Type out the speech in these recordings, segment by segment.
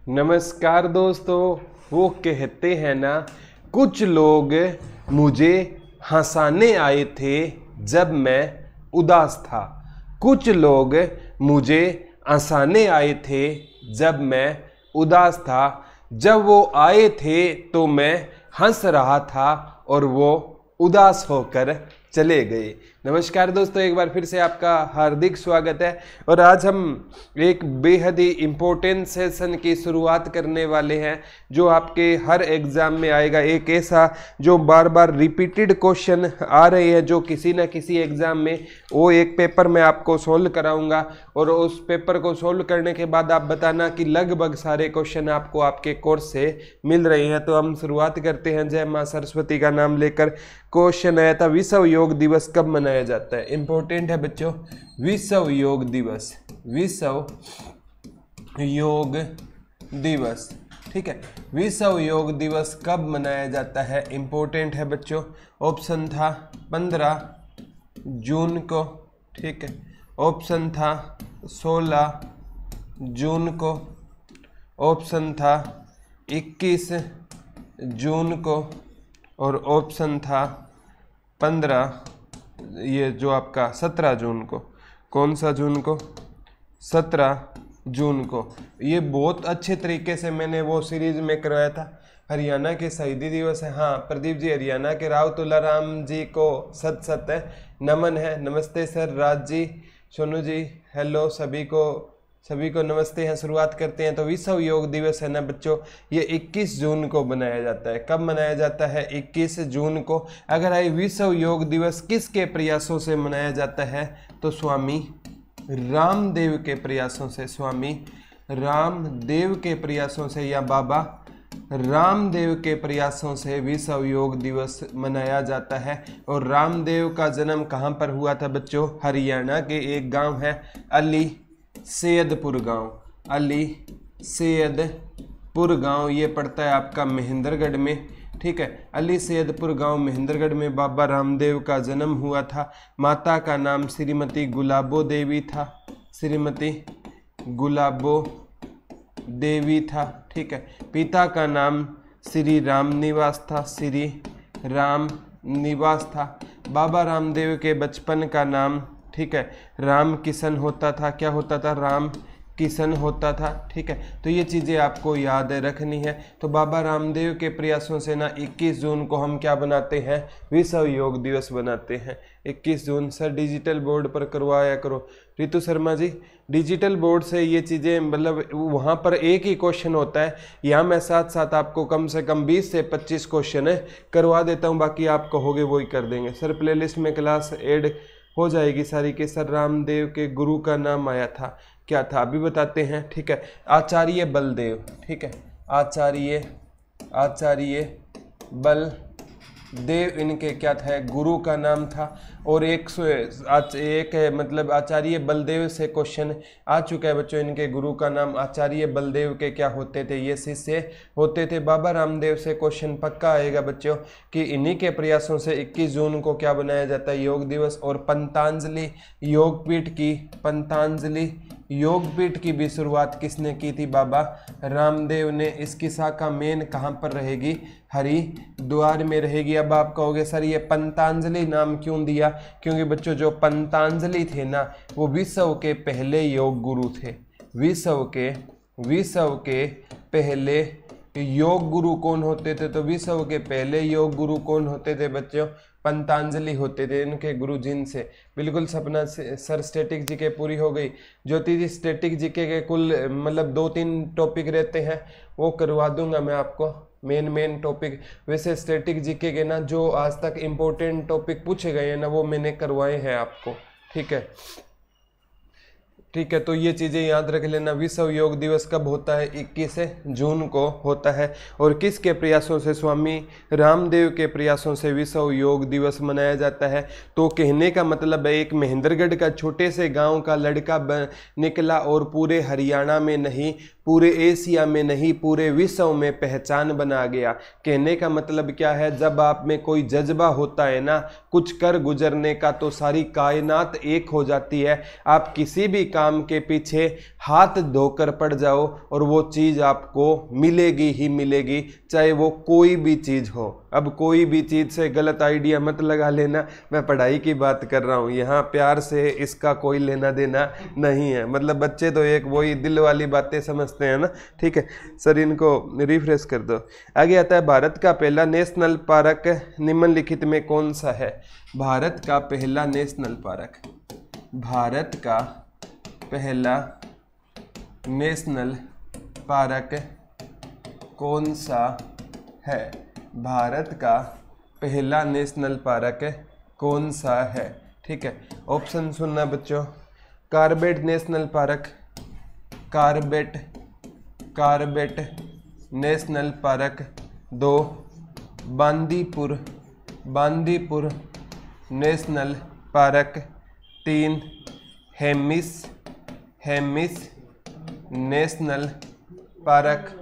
नमस्कार दोस्तों। वो कहते हैं ना, कुछ लोग मुझे हंसाने आए थे जब मैं उदास था। कुछ लोग मुझे हंसाने आए थे जब मैं उदास था। जब वो आए थे तो मैं हंस रहा था और वो उदास होकर चले गए। नमस्कार दोस्तों, एक बार फिर से आपका हार्दिक स्वागत है। और आज हम एक बेहद ही इम्पोर्टेंट सेशन की शुरुआत करने वाले हैं जो आपके हर एग्जाम में आएगा। एक ऐसा जो बार बार रिपीटेड क्वेश्चन आ रहे हैं जो किसी न किसी एग्जाम में, वो एक पेपर मैं आपको सोल्व कराऊंगा और उस पेपर को सोल्व करने के बाद आप बताना कि लगभग सारे क्वेश्चन आपको आपके कोर्स से मिल रहे हैं। तो हम शुरुआत करते हैं। जय माँ सरस्वती का नाम लेकर क्वेश्चन आया था, विश्व योग दिवस कब मनाया जाता है? इंपॉर्टेंट है बच्चों, विश्व योग दिवस। विश्व योग दिवस, ठीक है। विश्व योग दिवस कब मनाया जाता है? इंपॉर्टेंट है बच्चों। ऑप्शन था 15 जून को, ठीक है। ऑप्शन था 16 जून को। ऑप्शन था 21 जून को और ऑप्शन था 17 जून को। कौन सा जून को? 17 जून को। ये बहुत अच्छे तरीके से मैंने वो सीरीज में करवाया था। हरियाणा के शहीदी दिवस है। हाँ प्रदीप जी, हरियाणा के राव तुलाराम जी को सत सत है नमन है। नमस्ते सर। राज जी, सोनू जी, हेलो सभी को नमस्ते हैं। शुरुआत करते हैं। तो विश्व योग दिवस है ना बच्चों, ये 21 जून को मनाया जाता है। कब मनाया जाता है? 21 जून को। अगर आई विश्व योग दिवस किसके प्रयासों से मनाया जाता है? तो स्वामी रामदेव के प्रयासों से। स्वामी रामदेव के प्रयासों से या बाबा रामदेव के प्रयासों से विश्व योग दिवस मनाया जाता है। और रामदेव का जन्म कहाँ पर हुआ था बच्चों? हरियाणा के एक गांव है अली सैयदपुर गांव। अली सैयदपुर गांव ये पड़ता है आपका महेंद्रगढ़ में, ठीक है। अली सैयदपुर गांव महेंद्रगढ़ में बाबा रामदेव का जन्म हुआ था। माता का नाम श्रीमती गुलाबो देवी था। श्रीमती गुलाबो देवी था, ठीक है। पिता का नाम श्री राम निवास था। श्री राम निवास था। बाबा रामदेव के बचपन का नाम, ठीक है, राम किशन होता था। क्या होता था? राम किशन होता था, ठीक है। तो ये चीज़ें आपको याद रखनी है। तो बाबा रामदेव के प्रयासों से ना 21 जून को हम क्या बनाते हैं? विश्व योग दिवस बनाते हैं। 21 जून। सर डिजिटल बोर्ड पर करवाया करो। रितु शर्मा जी, डिजिटल बोर्ड से ये चीज़ें मतलब वहाँ पर एक ही क्वेश्चन होता है, यहाँ मैं साथ साथ आपको कम से कम 20 से 25 क्वेश्चन करवा देता हूँ, बाकी आप कहोगे वही कर देंगे। सर प्लेलिस्ट में क्लास ऐड हो जाएगी सारी के। सर रामदेव के गुरु का नाम आया था, क्या था? अभी बताते हैं, ठीक है। आचार्य बलदेव, ठीक है। आचार्य बलदेव इनके क्या था? गुरु का नाम था। और एक मतलब आचार्य बलदेव से क्वेश्चन आ चुका है बच्चों। इनके गुरु का नाम आचार्य बलदेव के क्या होते थे? ये शिष्य होते थे। बाबा रामदेव से क्वेश्चन पक्का आएगा बच्चों कि इन्हीं के प्रयासों से 21 जून को क्या बनाया जाता है? योग दिवस। और पतंजलि योगपीठ की भी शुरुआत किसने की थी? बाबा रामदेव ने। इसकी शाखा मेन कहाँ पर रहेगी? हरिद्वार में रहेगी। अब आप कहोगे सर ये पतंजलि नाम क्यों दिया? क्योंकि बच्चों जो पतंजलि थे ना, वो विश्व के पहले योग गुरु थे। विश्व के पहले योग गुरु कौन होते थे? तो विश्व के पहले योग गुरु कौन होते थे बच्चों? पतंजलि होते थे। इनके गुरु जिनसे बिल्कुल सपना से सर स्टैटिक जीके पूरी हो गई। ज्योति जी स्टैटिक जीके के कुल मतलब 2-3 टॉपिक रहते हैं, वो करवा दूंगा मैं आपको। मेन टॉपिक वैसे स्टैटिक जीके के ना जो आज तक इम्पोर्टेंट टॉपिक पूछे गए हैं ना, वो मैंने करवाए हैं आपको, ठीक है। ठीक है, तो ये चीज़ें याद रख लेना। विश्व योग दिवस कब होता है? 21 जून को होता है। और किसके प्रयासों से? स्वामी रामदेव के प्रयासों से विश्व योग दिवस मनाया जाता है। तो कहने का मतलब है एक महेंद्रगढ़ का छोटे से गांव का लड़का निकला और पूरे हरियाणा में नहीं, पूरे एशिया में नहीं, पूरे विश्व में पहचान बना गया। कहने का मतलब क्या है? जब आप में कोई जज्बा होता है ना कुछ कर गुजरने का, तो सारी कायनात एक हो जाती है। आप किसी भी काम के पीछे हाथ धोकर पड़ जाओ और वो चीज़ आपको मिलेगी ही मिलेगी, चाहे वो कोई भी चीज़ हो। अब कोई भी चीज़ से गलत आइडिया मत लगा लेना, मैं पढ़ाई की बात कर रहा हूँ, यहाँ प्यार से इसका कोई लेना देना नहीं है। मतलब बच्चे तो एक वही दिल वाली बातें समझते हैं ना, ठीक है सर, इनको रिफ्रेश कर दो। आगे आता है, भारत का पहला नेशनल पार्क निम्नलिखित में कौन सा है? भारत का पहला नेशनल पार्क, भारत का पहला नेशनल पार्क कौन सा है? भारत का पहला नेशनल पार्क कौन सा है? ठीक है, ऑप्शन सुनना बच्चों। Corbett national park, Corbett national park. 2, Bandipur national park. 3, Hemis national park.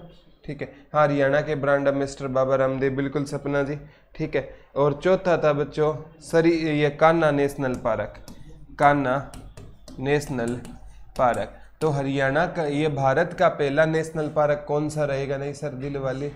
ठीक है, हाँ, हरियाणा के ब्रांड एम्बेसडर बाबा रामदेव, बिल्कुल सपना जी, ठीक है। और चौथा था बच्चों ये Kanha national park, Kanha national park. तो हरियाणा का, ये भारत का पहला नेशनल पार्क कौन सा रहेगा? नहीं सर, दिल वाली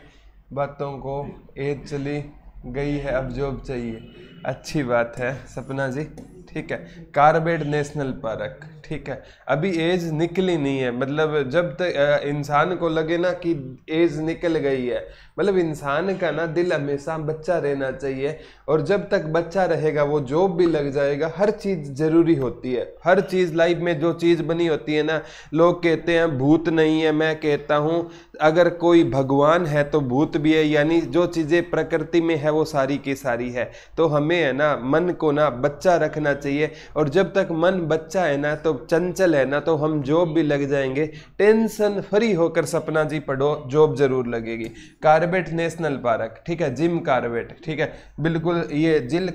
बातों को एज चली गई है, अब जॉब चाहिए। अच्छी बात है सपना जी, ठीक है। कॉर्बेट नेशनल पार्क, ठीक है, अभी एज निकली नहीं है। मतलब जब तक इंसान को लगे ना कि एज निकल गई है, मतलब इंसान का ना दिल हमेशा बच्चा रहना चाहिए, और जब तक बच्चा रहेगा वो जॉब भी लग जाएगा। हर चीज़ जरूरी होती है, हर चीज़ लाइफ में जो चीज़ बनी होती है ना, लोग कहते हैं भूत नहीं है, मैं कहता हूँ अगर कोई भगवान है तो भूत भी है, यानी जो चीज़ें प्रकृति में है वो सारी की सारी है। तो हमें है ना मन को ना बच्चा रखना चाहिए, और जब तक मन बच्चा है ना, तो चंचल है ना, तो हम जॉब भी लग जाएंगे। टेंशन फ्री होकर सपना जी पढ़ो, जॉब जरूर लगेगी। कॉर्बेट नेशनल पार्क, ठीक है, जिम कॉर्बेट, ठीक है, बिल्कुल, ये जिम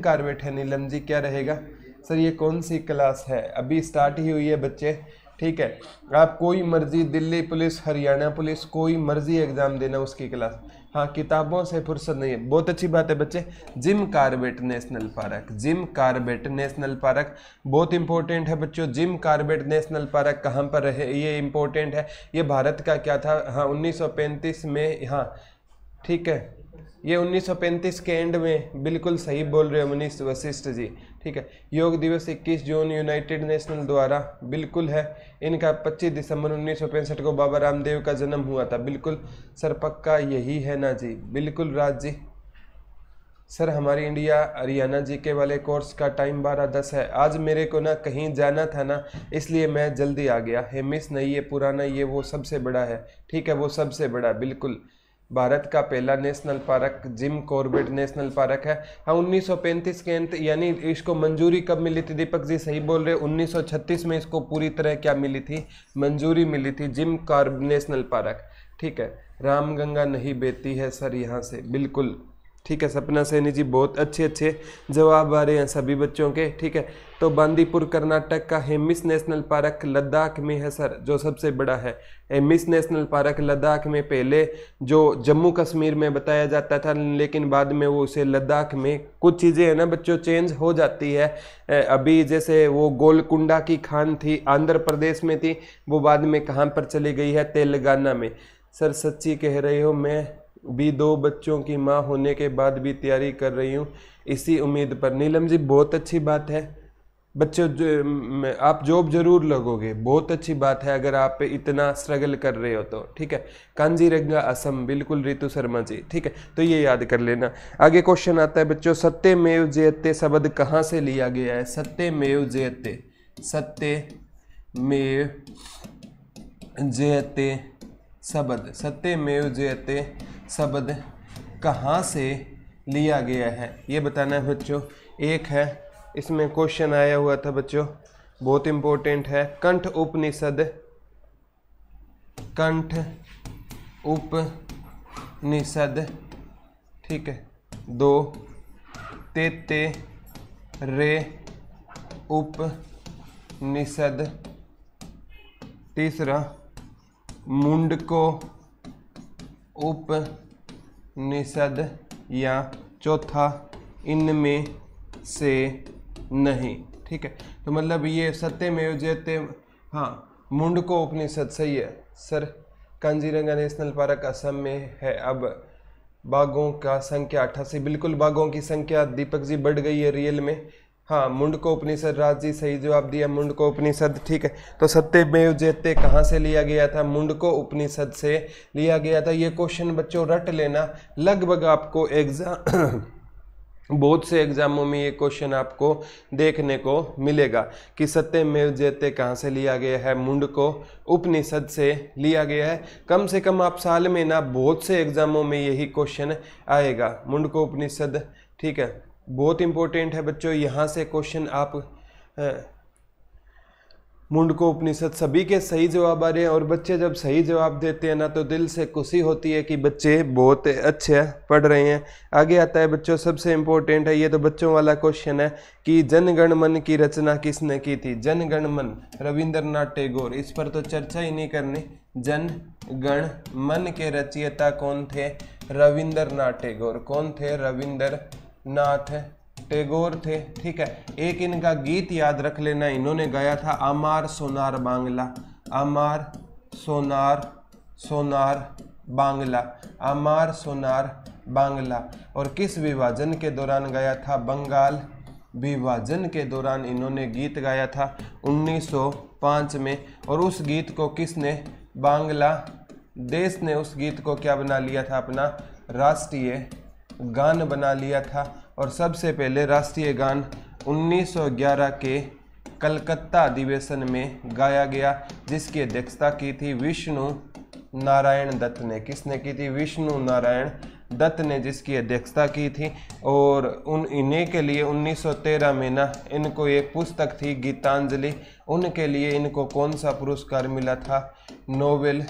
कॉर्बेट है। नीलम जी क्या रहेगा? सर ये कौन सी क्लास है? अभी स्टार्ट ही हुई है बच्चे, ठीक है। आप कोई मर्जी, दिल्ली पुलिस, हरियाणा पुलिस, कोई मर्जी एग्जाम देना, उसकी क्लास। हाँ, किताबों से फुर्सत नहीं है, बहुत अच्छी बात है बच्चे। Jim Corbett national park, Jim Corbett national park बहुत इंपॉर्टेंट है बच्चों। जिम कॉर्बेट नेशनल पार्क कहाँ पर है? ये इंपॉर्टेंट है। ये भारत का क्या था? हाँ, 1935 में, हाँ ठीक है, ये 1935 के एंड में, बिल्कुल सही बोल रहे हो मनीष वशिष्ठ जी, ठीक है। योग दिवस 21 जून यूनाइटेड नेशनल द्वारा, बिल्कुल है। इनका 25 दिसंबर 1965 को बाबा रामदेव का जन्म हुआ था, बिल्कुल सर, पक्का यही है ना जी? बिल्कुल राज जी। सर हमारी इंडिया हरियाणा जीके वाले कोर्स का टाइम 12:10 है। आज मेरे को ना कहीं जाना था ना, इसलिए मैं जल्दी आ गया। हेमिस नहीं, ये पुराना, ये वो सबसे बड़ा है, ठीक है, वो सबसे बड़ा, बिल्कुल। भारत का पहला national park Jim Corbett national park है। हाँ, 1935 के अंत, यानी इसको मंजूरी कब मिली थी? दीपक जी सही बोल रहे, 1936 में इसको पूरी तरह क्या मिली थी? मंजूरी मिली थी, जिम कॉर्बेट नेशनल पार्क, ठीक है। रामगंगा नहीं बहती है सर यहाँ से, बिल्कुल ठीक है। सपना सैनी जी, बहुत अच्छे जवाब आ रहे हैं सभी बच्चों के, ठीक है। तो बांदीपुर कर्नाटक का। हेमिस नेशनल पार्क लद्दाख में है सर, जो सबसे बड़ा है। हेमिस नेशनल पार्क लद्दाख में, पहले जो जम्मू कश्मीर में बताया जाता था, लेकिन बाद में वो उसे लद्दाख में, कुछ चीज़ें है ना बच्चों चेंज हो जाती है। अभी जैसे वो गोलकुंडा की खान थी, आंध्र प्रदेश में थी, वो बाद में कहाँ पर चली गई है? तेलंगाना में। सर सच्ची कह रही हो, मैं भी 2 बच्चों की माँ होने के बाद भी तैयारी कर रही हूँ इसी उम्मीद पर। नीलम जी बहुत अच्छी बात है बच्चों, आप जॉब जरूर लगोगे, बहुत अच्छी बात है अगर आप इतना स्ट्रगल कर रहे हो तो, ठीक है। कांजीरंगा असम, बिल्कुल रितु शर्मा जी, ठीक है, तो ये याद कर लेना। आगे क्वेश्चन आता है बच्चों, सत्यमेव जयते शब्द कहाँ से लिया गया है? सत्यमेव जयते, सत्यमेव जयते शब्द, सत्यमेव जयते शब्द कहाँ से लिया गया है? ये बताना है बच्चों। एक है, इसमें क्वेश्चन आया हुआ था बच्चों, बहुत इंपॉर्टेंट है, कंठ उपनिषद, कंठ उपनिषद, ठीक है। 2, तेते रे उपनिषद। तीसरा, मुंडको उपनिषद, या चौथा, इनमें से नहीं, ठीक है, तो मतलब ये सत्यमेव जयते, हाँ मुंडको उपनिषद सही है sir. Kaziranga national park Assam में है। अब बाघों का संख्या 88, बिल्कुल बाघों की संख्या दीपक जी बढ़ गई है रियल में। हाँ मुंडको उपनिषद, राज जी सही जवाब दिया मुंडको उपनिषद, ठीक है। तो सत्यमेव जयते कहाँ से लिया गया था? मुंडको उपनिषद से लिया गया था। ये क्वेश्चन बच्चों रट लेना, लगभग आपको एग्जाम बहुत से एग्जामों में ये क्वेश्चन आपको देखने को मिलेगा कि सत्यमेव जयते कहाँ से लिया गया है? मुंडको उपनिषद से लिया गया है। कम से कम आप साल में ना बहुत से एग्जामों में यही क्वेश्चन आएगा, मुंडको उपनिषद, ठीक है। बहुत इंपॉर्टेंट है बच्चों, यहाँ से क्वेश्चन आप मुंडको उपनिषद सभी के सही जवाब आ रहे हैं। और बच्चे जब सही जवाब देते हैं ना तो दिल से खुशी होती है कि बच्चे बहुत अच्छे पढ़ रहे हैं। आगे आता है बच्चों, सबसे इम्पोर्टेंट है, ये तो बच्चों वाला क्वेश्चन है कि जन गण मन की रचना किसने की थी? जन गण मन रविंद्रनाथ टैगोर, इस पर तो चर्चा ही नहीं करनी। जन गण मन के रचयिता कौन थे? रविंद्रनाथ टैगोर। कौन थे? रविंद्रनाथ टैगोर थे, ठीक है। एक इनका गीत याद रख लेना, इन्होंने गाया था आमार सोनार बांग्ला, आमार सोनार सोनार बांग्ला, आमार सोनार बांग्ला। और किस विभाजन के दौरान गाया था? बंगाल विभाजन के दौरान इन्होंने गीत गाया था 1905 में। और उस गीत को किसने? बांग्लादेश ने उस गीत को क्या बना लिया था? अपना राष्ट्रीय गान बना लिया था। और सबसे पहले राष्ट्रीय गान 1911 के कलकत्ता अधिवेशन में गाया गया, जिसकी अध्यक्षता की थी विष्णु नारायण दत्त ने। किसने की थी? विष्णु नारायण दत्त ने जिसकी अध्यक्षता की थी। और इन्हीं के लिए 1913 में ना इनको एक पुस्तक थी गीतांजलि, उनके लिए इनको कौन सा पुरस्कार मिला था? नोबेल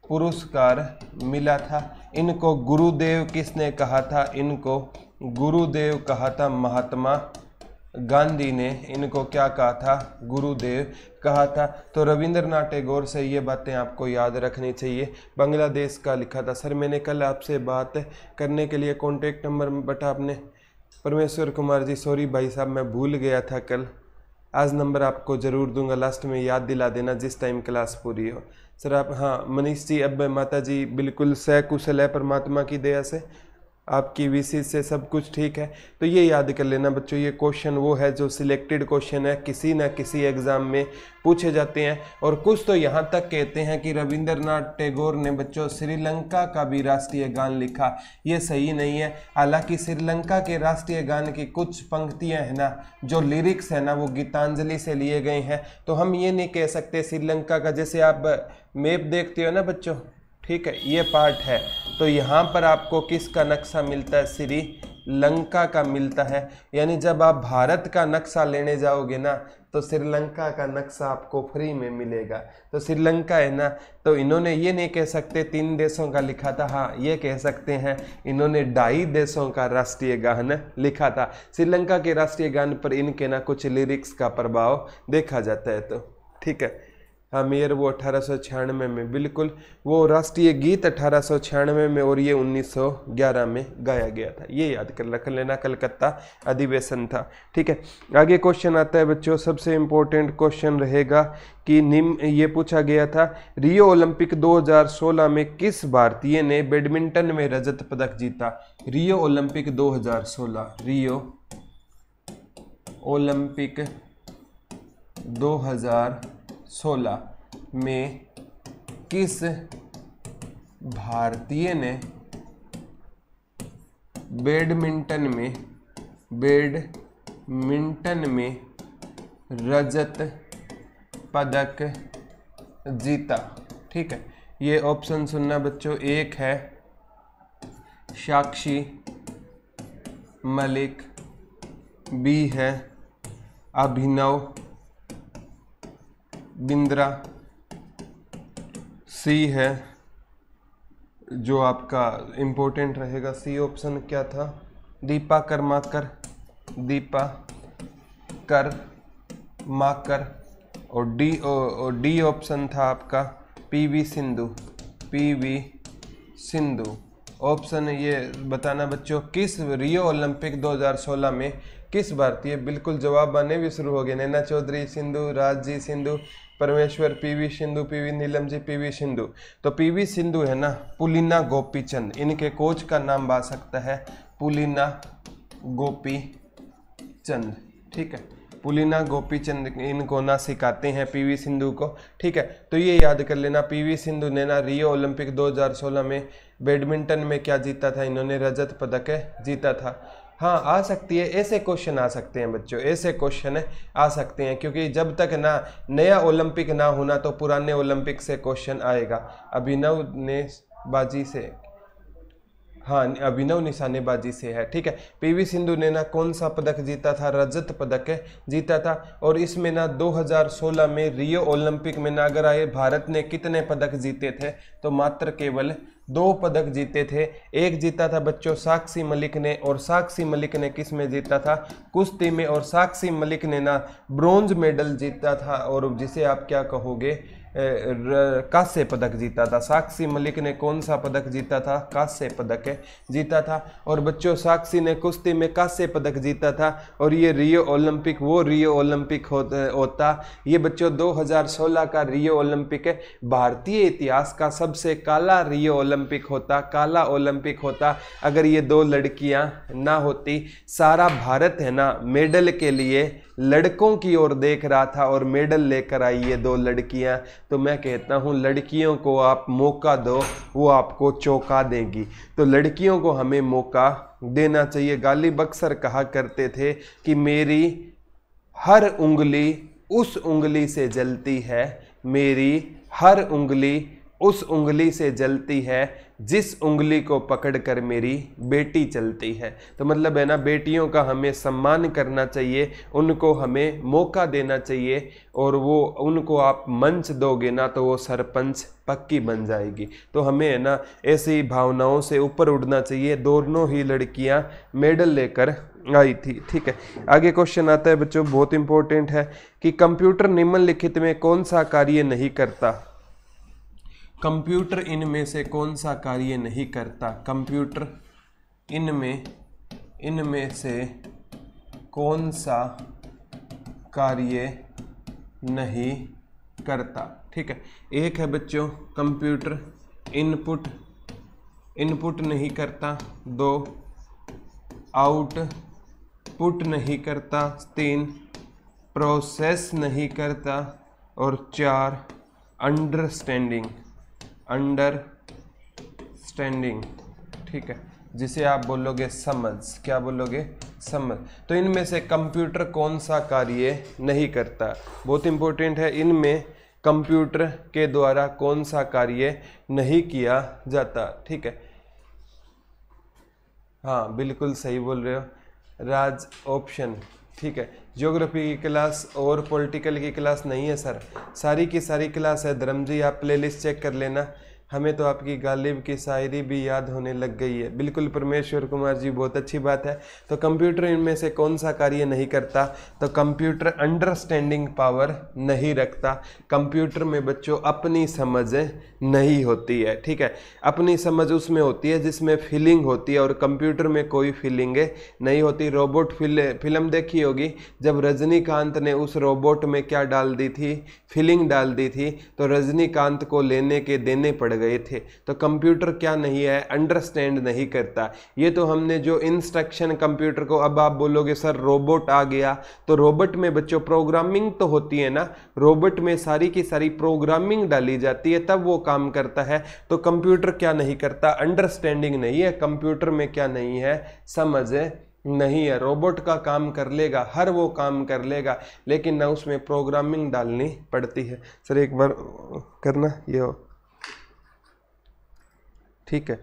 पुरस्कार मिला था। इनको गुरुदेव किसने कहा था? इनको गुरुदेव कहा था महात्मा गांधी ने। इनको क्या कहा था? गुरुदेव कहा था। तो रविंद्रनाथ टैगोर से ये बातें आपको याद रखनी चाहिए। बांग्लादेश का लिखा था। सर मैंने कल आपसे बात करने के लिए कॉन्टेक्ट नंबर बटा आपने परमेश्वर कुमार जी, सॉरी भाई साहब मैं भूल गया था कल, आज नंबर आपको ज़रूर दूंगा, लास्ट में याद दिला देना जिस टाइम क्लास पूरी हो। सर आप, हाँ मनीष जी, अब माता जी बिल्कुल सकुशल है परमात्मा की दया से, आपकी विशेष से सब कुछ ठीक है। तो ये याद कर लेना बच्चों, ये क्वेश्चन वो है जो सिलेक्टेड क्वेश्चन है, किसी न किसी एग्जाम में पूछे जाते हैं। और कुछ तो यहाँ तक कहते हैं कि रविंद्रनाथ टैगोर ने बच्चों श्रीलंका का भी राष्ट्रीय गान लिखा। ये सही नहीं है। हालांकि श्रीलंका के राष्ट्रीय गान की कुछ पंक्तियाँ हैं ना, जो लिरिक्स है ना, वो गीतांजलि से लिए गए हैं। तो हम ये नहीं कह सकते श्रीलंका का, जैसे आप मैप देखते हो ना बच्चों, ठीक है, ये पार्ट है, तो यहाँ पर आपको किसका नक्शा मिलता है? श्रीलंका का मिलता है। यानी जब आप भारत का नक्शा लेने जाओगे ना तो श्रीलंका का नक्शा आपको फ्री में मिलेगा। तो श्रीलंका है ना, तो इन्होंने ये नहीं कह सकते 3 देशों का लिखा था, हाँ ये कह सकते हैं इन्होंने 2.5 देशों का राष्ट्रीय गान लिखा था। श्रीलंका के राष्ट्रीय गान पर इनके ना कुछ लिरिक्स का प्रभाव देखा जाता है। तो ठीक है, हाँ मेयर वो 1896 में, बिल्कुल वो राष्ट्रीय गीत 1896 में और ये 1911 में गाया गया था। ये याद कर रख लेना, कलकत्ता अधिवेशन था। ठीक है, आगे क्वेश्चन आता है बच्चों, सबसे इम्पोर्टेंट क्वेश्चन रहेगा कि ये पूछा गया था रियो ओलंपिक 2016 में किस भारतीय ने बैडमिंटन में रजत पदक जीता? रियो ओलंपिक 2016, रियो ओलंपिक 2016 में किस भारतीय ने बैडमिंटन में रजत पदक जीता? ठीक है, ये ऑप्शन सुनना बच्चों, एक है साक्षी मलिक, बी है अभिनव बिंद्रा, सी है जो आपका इम्पोर्टेंट रहेगा, सी ऑप्शन क्या था? दीपा कर्माकर, दीपा कर्माकर। और डी ऑप्शन था आपका PV Sindhu, PV Sindhu. Option ये बताना बच्चों, किस रियो ओलंपिक 2016 में किस भारतीय, बिल्कुल जवाब आने भी शुरू हो गए। नैना चौधरी सिंधु, राजजी सिंधु, परमेश्वर, PV Sindhu, PV Neelam ji, PV Sindhu. तो पीवी सिंधु है ना पुलिना गोपीचंद, इनके कोच का नाम आ सकता है पुलिना गोपीचंद। ठीक है, पुलिना गोपीचंद इनको ना सिखाते हैं पीवी सिंधु को। ठीक है, तो ये याद कर लेना। पीवी सिंधु ने ना रियो ओलंपिक 2016 में बैडमिंटन में क्या जीता था, इन्होंने रजत पदक जीता था। हाँ, आ सकती है, ऐसे क्वेश्चन आ सकते हैं बच्चों, ऐसे क्वेश्चन आ सकते हैं, क्योंकि जब तक ना नया ओलंपिक ना होना तो पुराने ओलंपिक से क्वेश्चन आएगा। अभिनव ने बाजी से, हाँ अभिनव निशानेबाजी से है। ठीक है, पीवी सिंधु ने ना कौन सा पदक जीता था, रजत पदक जीता था। और इसमें ना 2016 में रियो ओलंपिक में ना अगर आए भारत ने कितने पदक जीते थे, तो मात्र केवल 2 पदक जीते थे। एक जीता था बच्चों साक्षी मलिक ने, और साक्षी मलिक ने किस में जीता था, कुश्ती में। और साक्षी मलिक ने ना ब्रोंज मेडल जीता था, और जिसे आप क्या कहोगे कांस्य पदक जीता था। साक्षी मलिक ने कौन सा पदक जीता था, कांस्य पदक जीता था। और बच्चों साक्षी ने कुश्ती में कांस्य पदक जीता था। और ये रियो ओलंपिक वो रियो ओलंपिक होता ये बच्चों 2016 का रियो ओलंपिक है, भारतीय इतिहास का सबसे काला रियो ओलंपिक होता, काला ओलंपिक होता अगर ये 2 लड़कियां ना होती। सारा भारत है ना मेडल के लिए लड़कों की ओर देख रहा था, और मेडल लेकर आई ये 2 लड़कियां। तो मैं कहता हूं लड़कियों को आप मौका दो, वो आपको चौंका देंगी। तो लड़कियों को हमें मौका देना चाहिए। गालिब अक्सर कहा करते थे कि मेरी हर उंगली उस उंगली से जलती है, मेरी हर उंगली उस उंगली से जलती है जिस उंगली को पकड़कर मेरी बेटी चलती है। तो मतलब है ना, बेटियों का हमें सम्मान करना चाहिए, उनको हमें मौका देना चाहिए, और वो उनको आप मंच दोगे ना तो वो सरपंच पक्की बन जाएगी। तो हमें है ना ऐसी भावनाओं से ऊपर उड़ना चाहिए। दोनों ही लड़कियां मेडल लेकर आई थी। ठीक है, आगे क्वेश्चन आता है बच्चों, बहुत इंपॉर्टेंट है कि कंप्यूटर निम्नलिखित में कौन सा कार्य नहीं करता। कंप्यूटर इनमें से कौन सा कार्य नहीं करता, कंप्यूटर इनमें से कौन सा कार्य नहीं करता। ठीक है, एक है बच्चों कंप्यूटर इनपुट नहीं करता, 2 आउटपुट नहीं करता, 3 प्रोसेस नहीं करता, और 4 अंडरस्टैंडिंग। ठीक है, जिसे आप बोलोगे समझ, क्या बोलोगे, समझ। तो इनमें से कंप्यूटर कौन सा कार्य नहीं करता, बहुत इंपॉर्टेंट है। इनमें कंप्यूटर के द्वारा कौन सा कार्य नहीं किया जाता। ठीक है, हाँ बिल्कुल सही बोल रहे हो राज, ऑप्शन। ठीक है, ज्योग्राफी की क्लास और पॉलिटिकल की क्लास नहीं है सर, सारी की सारी क्लास है। धर्म जी आप प्लेलिस्ट चेक कर लेना, हमें तो आपकी गालिब की शायरी भी याद होने लग गई है। बिल्कुल परमेश्वर कुमार जी, बहुत अच्छी बात है। तो कंप्यूटर इनमें से कौन सा कार्य नहीं करता, तो कंप्यूटर अंडरस्टैंडिंग पावर नहीं रखता। कंप्यूटर में बच्चों अपनी समझ नहीं होती है। ठीक है, अपनी समझ उसमें होती है जिसमें फीलिंग होती है, और कंप्यूटर में कोई फीलिंग नहीं होती। रोबोट फिल्म देखी होगी, जब रजनीकांत ने उस रोबोट में क्या डाल दी थी, फीलिंग डाल दी थी, तो रजनीकांत को लेने के देने पड़ गए थे। तो कंप्यूटर क्या नहीं है, अंडरस्टैंड नहीं करता। ये तो हमने जो इंस्ट्रक्शन कंप्यूटर को, अब आप बोलोगे सर रोबोट आ गया, तो रोबोट में बच्चों प्रोग्रामिंग तो होती है ना, रोबोट में सारी की सारी प्रोग्रामिंग डाली जाती है तब वो काम करता है। तो कंप्यूटर क्या नहीं करता, अंडरस्टैंडिंग नहीं है। कंप्यूटर में क्या नहीं है, समझ नहीं है। रोबोट का काम कर लेगा, हर वो काम कर लेगा, लेकिन ना उसमें प्रोग्रामिंग डालनी पड़ती है। सर एक बार करना ये हो, ठीक है,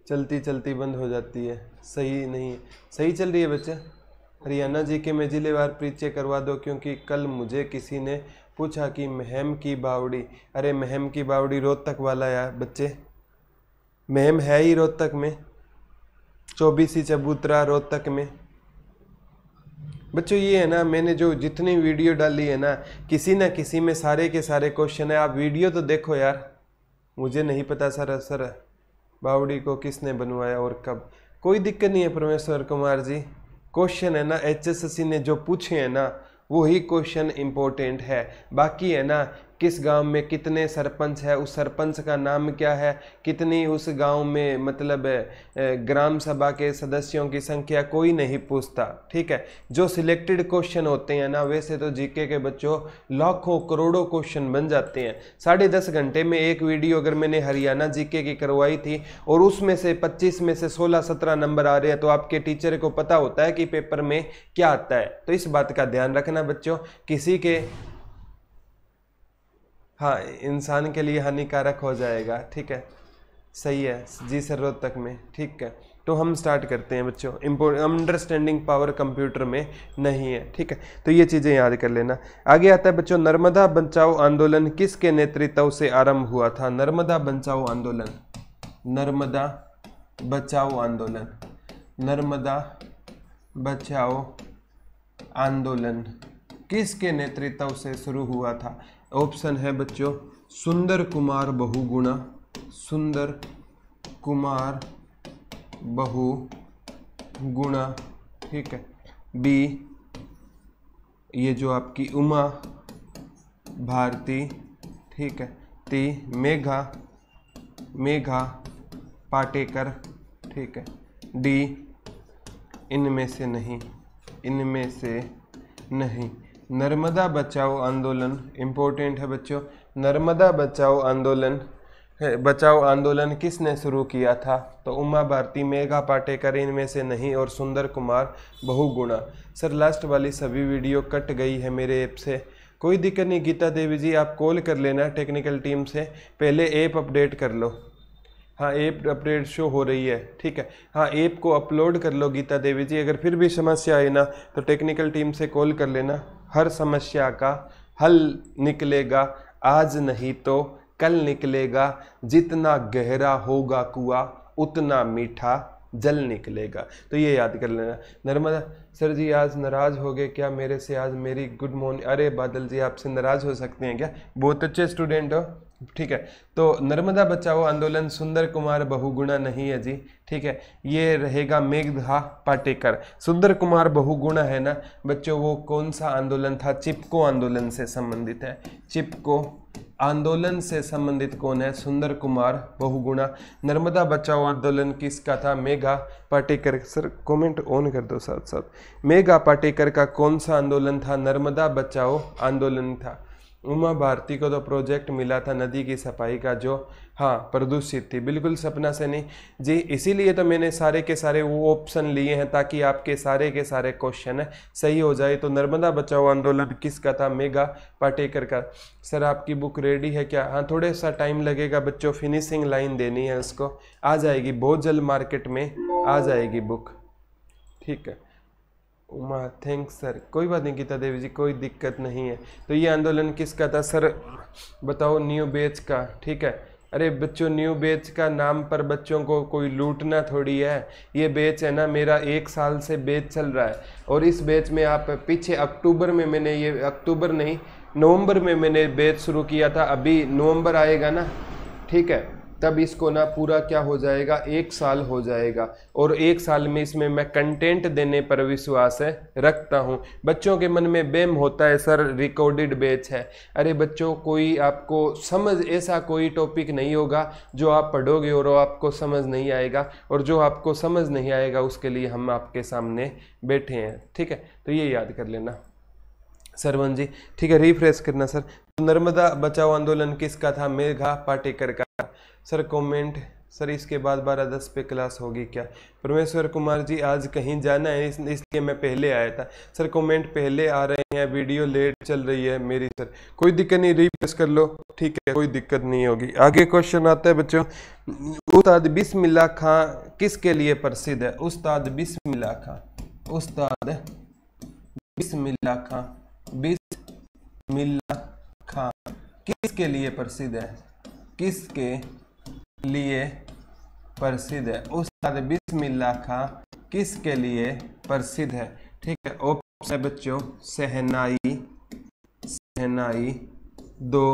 चलती चलती बंद हो जाती है, सही नहीं है। सही चल रही है बच्चे, हरियाणा जी के में जिलेवार परिचय करवा दो, क्योंकि कल मुझे किसी ने पूछा कि महम की बावड़ी, अरे महम की बावड़ी रोहतक वाला यार बच्चे, महम है ही रोहतक में, 24 चबूतरा रोहतक में। बच्चों ये है ना, मैंने जो जितनी वीडियो डाली है ना, किसी ना किसी में सारे के सारे क्वेश्चन है। आप वीडियो तो देखो यार, मुझे नहीं पता सर बावड़ी को किसने बनवाया और कब, कोई दिक्कत नहीं है परमेश्वर कुमार जी, क्वेश्चन है ना HSSC ने जो पूछे हैं ना वही क्वेश्चन इम्पोर्टेंट है। बाकी है ना किस गांव में कितने सरपंच है, उस सरपंच का नाम क्या है, कितनी उस गांव में मतलब ग्राम सभा के सदस्यों की संख्या कोई नहीं पूछता, ठीक है। जो सिलेक्टेड क्वेश्चन होते हैं ना, वैसे तो जीके के बच्चों लाखों करोड़ों क्वेश्चन बन जाते हैं। 10.5 घंटे में एक वीडियो अगर मैंने हरियाणा जीके की करवाई थी और उसमें से 25 में से 16-17 नंबर आ रहे हैं, तो आपके टीचर को पता होता है कि पेपर में क्या आता है। तो इस बात का ध्यान रखना बच्चों, किसी के हाँ इंसान के लिए हानिकारक हो जाएगा, ठीक है, सही है जी सर, रोहतक में, ठीक है। तो हम स्टार्ट करते हैं बच्चों। अंडरस्टैंडिंग पावर कंप्यूटर में नहीं है, ठीक है, तो ये चीज़ें याद कर लेना। आगे आता है बच्चों, नर्मदा बचाओ आंदोलन किसके नेतृत्व से आरंभ हुआ था? नर्मदा बचाओ आंदोलन, नर्मदा बचाओ आंदोलन, नर्मदा बचाओ आंदोलन किसके नेतृत्व से शुरू हुआ था? ऑप्शन है बच्चों सुंदर कुमार बहुगुणा, सुंदर कुमार बहुगुणा, ठीक है। बी ये जो आपकी उमा भारती, ठीक है। ती मेघा पाटेकर, ठीक है। डी इनमें से नहीं, इनमें से नहीं। नर्मदा बचाओ आंदोलन इंपॉर्टेंट है बच्चों। नर्मदा बचाओ आंदोलन किसने शुरू किया था? तो उमा भारती, मेघा पाटेकर इनमें से नहीं, और सुंदर कुमार बहुगुणा। सर लास्ट वाली सभी वीडियो कट गई है मेरे ऐप से, कोई दिक्कत नहीं। गीता देवी जी आप कॉल कर लेना टेक्निकल टीम से, पहले ऐप अपडेट कर लो। हाँ ऐप अपडेट शो हो रही है, ठीक है। हाँ ऐप को अपलोड कर लो गीता देवी जी। अगर फिर भी समस्या आए ना तो टेक्निकल टीम से कॉल कर लेना, हर समस्या का हल निकलेगा, आज नहीं तो कल निकलेगा। जितना गहरा होगा कुआं उतना मीठा जल निकलेगा। तो ये याद कर लेना। नर्मदा सर जी आज नाराज हो गए क्या मेरे से? आज मेरी गुड मॉर्निंग। अरे बादल जी आपसे नाराज हो सकते हैं क्या? बहुत अच्छे स्टूडेंट हो, ठीक है। तो नर्मदा बचाओ आंदोलन सुंदर कुमार बहुगुणा नहीं है जी, ठीक है। ये रहेगा मेघा पाटेकर। सुंदर कुमार बहुगुणा है ना बच्चों, वो कौन सा आंदोलन था? चिपको आंदोलन से संबंधित है। चिपको आंदोलन से संबंधित कौन है? सुंदर कुमार बहुगुणा। नर्मदा बचाओ आंदोलन किसका था? Megha Patekar. Sir comment on कर दो साथ साथ। मेघा पाटेकर का कौन सा आंदोलन था? नर्मदा बचाओ आंदोलन था। उमा भारती को तो प्रोजेक्ट मिला था नदी की सफाई का, जो हाँ प्रदूषित थी, बिल्कुल सपना से नहीं जी। इसीलिए तो मैंने सारे के सारे वो ऑप्शन लिए हैं ताकि आपके सारे के सारे क्वेश्चन सही हो जाए। तो नर्मदा बचाओ आंदोलन किसका था? मेघा पाटेकर का। सर आपकी बुक रेडी है क्या? हाँ थोड़ा सा टाइम लगेगा बच्चों, फिनिशिंग लाइन देनी है उसको, आ जाएगी बहुत जल्द, मार्केट में आ जाएगी बुक, ठीक है। उमा थैंक्स सर, कोई बात नहीं गीता देवी जी, कोई दिक्कत नहीं है। तो ये आंदोलन किसका था सर? बताओ। न्यू बैच का, ठीक है। अरे बच्चों न्यू बैच का नाम पर बच्चों को कोई लूटना थोड़ी है। ये बैच है ना मेरा 1 साल से बैच चल रहा है, और इस बैच में आप पीछे अक्टूबर में मैंने ये, अक्टूबर नहीं नवंबर में मैंने बैच शुरू किया था, अभी नवंबर आएगा ना, ठीक है, तब इसको ना पूरा क्या हो जाएगा, 1 साल हो जाएगा। और 1 साल में इसमें मैं कंटेंट देने पर विश्वास रखता हूँ। बच्चों के मन में बेम होता है सर रिकॉर्डेड बैच है। अरे बच्चों कोई आपको समझ, ऐसा कोई टॉपिक नहीं होगा जो आप पढ़ोगे और आपको समझ नहीं आएगा, और जो आपको समझ नहीं आएगा उसके लिए हम आपके सामने बैठे हैं, ठीक है। तो ये याद कर लेना सरवन जी, ठीक है। रिफ्रेश करना सर। नर्मदा बचाओ आंदोलन किसका था? मेघा पाटेकर का। सर कमेंट, सर इसके बाद 12:10 पे क्लास होगी क्या? परमेश्वर कुमार जी आज कहीं जाना है इसलिए मैं पहले आया था। सर कमेंट पहले आ रहे हैं, वीडियो लेट चल रही है मेरी। सर कोई दिक्कत नहीं, रिफ्रेश कर लो, ठीक है, कोई दिक्कत नहीं होगी। आगे क्वेश्चन आता है बच्चों, उस्ताद बिस्मिल्लाह खां किसके लिए प्रसिद्ध है? उस्ताद बिस्मिल्लाह खां, उस्ताद बिस्मिल्लाह खां, बिस्मिल्लाह खां किसके लिए प्रसिद्ध है? किसके लिए प्रसिद्ध है? उस्ताद बिस्मिल्लाह खां किसके लिए प्रसिद्ध है? ठीक है। ऑप्शन है बच्चों शहनाई, शहनाई, 2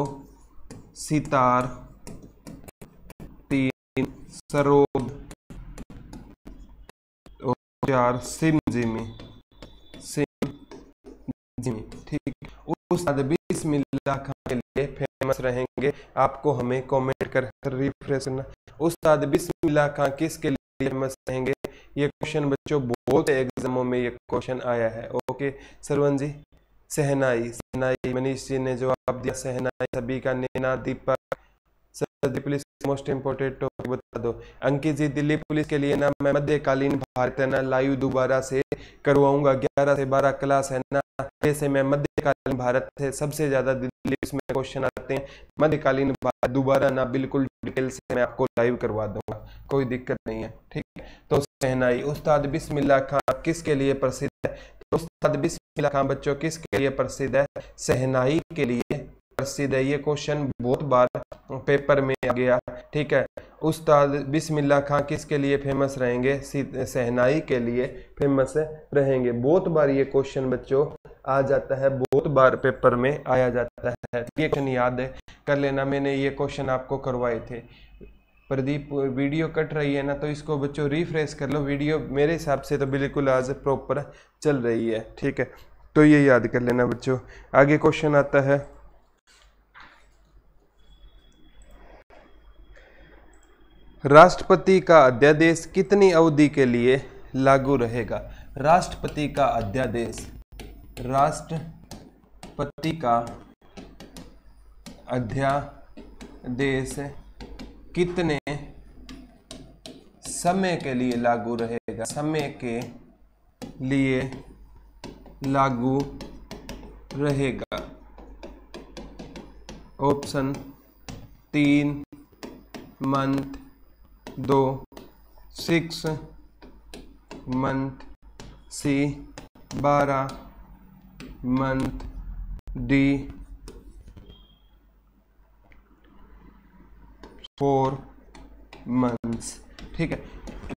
सितार, 3 सरोद, और 4 सिमजिमी। ठीक। उस्ताद बिस्मिल्लाह खां के लिए फेमस रहेंगे, आपको हमें कमेंट कर रिफ्रेश करना। उस्ताद बिस्मिल्लाह खां किसके लिए फेमस रहेंगे? ये क्वेश्चन बच्चों बहुत एग्जामों में ये क्वेश्चन आया है। ओके सरवन जी, सहनाई, सहनाई मनीष जी ने जवाब दिया सहनाई, सभी का Naina, Deepak, sir please most important topic बता दो। अंकित जी, दिल्ली पुलिस के लिए ना मैं मध्यकालीन भारत है ना लाइव दोबारा से करवाऊंगा, 11 से 12 क्लास है ना, जैसे मैं मध्यकालीन भारत से सबसे ज्यादा दिल्ली में क्वेश्चन आते हैं, मध्यकालीन भारत दोबारा ना बिल्कुल डिटेल से मैं आपको लाइव करवा दूंगा, कोई दिक्कत नहीं है, ठीक है। तो सहनाई, उस्ताद बिस्मिल्लाह खां किसके लिए प्रसिद्ध है? तो उस्ताद बिस्मिल्लाह खां बच्चों किसके लिए प्रसिद्ध है? सहनाई के लिए प्रसिद्ध है। ये क्वेश्चन बहुत बार पेपर में आ गया, ठीक है। उस्ताद बिस्मिल्लाह खां किसके लिए फेमस रहेंगे? सहनाई के लिए फेमस रहेंगे। बहुत बार ये क्वेश्चन बच्चों आ जाता है, बहुत बार पेपर में आया जाता है, ये क्वेश्चन याद कर लेना, मैंने ये क्वेश्चन आपको करवाए थे। प्रदीप, वीडियो कट रही है ना, तो इसको बच्चों रिफ्रेश कर लो, वीडियो मेरे हिसाब से तो बिल्कुल आज प्रॉपर चल रही है, ठीक है। तो ये याद कर लेना बच्चों। आगे क्वेश्चन आता है, राष्ट्रपति का अध्यादेश कितनी अवधि के लिए लागू रहेगा? राष्ट्रपति का अध्यादेश, राष्ट्रपति का अध्यादेश कितने समय के लिए लागू रहेगा? समय के लिए लागू रहेगा। ऑप्शन 3 मंथ, 2 6 मंथ, सी 12 मंथ, डी 4 मंथ्स, ठीक है।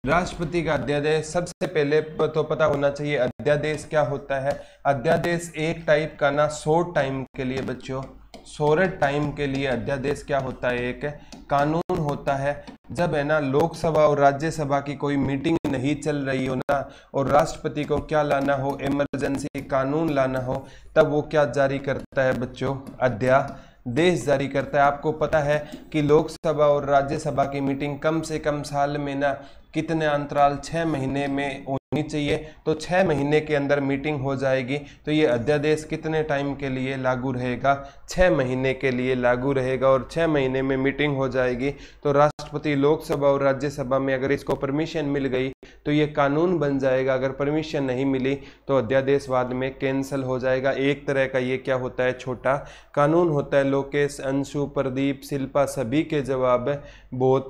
राष्ट्रपति का अध्यादेश, सबसे पहले तो पता होना चाहिए अध्यादेश क्या होता है। अध्यादेश एक टाइप का ना शॉर्ट टाइम के लिए बच्चों, शॉर्ट टाइम के लिए अध्यादेश क्या होता है, एक कानून होता है। जब है ना लोकसभा और राज्यसभा की कोई मीटिंग नहीं चल रही हो ना, और राष्ट्रपति को क्या लाना हो, इमरजेंसी कानून लाना हो, तब वो क्या जारी करता है बच्चों? अध्यादेश जारी करता है। आपको पता है कि लोकसभा और राज्यसभा की मीटिंग कम से कम साल में ना कितने अंतराल, 6 महीने में होनी चाहिए, तो 6 महीने के अंदर मीटिंग हो जाएगी। तो ये अध्यादेश कितने टाइम के लिए लागू रहेगा? 6 महीने के लिए लागू रहेगा, और 6 महीने में मीटिंग हो जाएगी। तो राष्ट्रपति लोकसभा और राज्यसभा में अगर इसको परमिशन मिल गई तो ये कानून बन जाएगा, अगर परमिशन नहीं मिली तो अध्यादेश बाद में कैंसिल हो जाएगा। एक तरह का ये क्या होता है, छोटा कानून होता है। लोकेश, अंशु, प्रदीप, शिल्पा, सभी के जवाब बहुत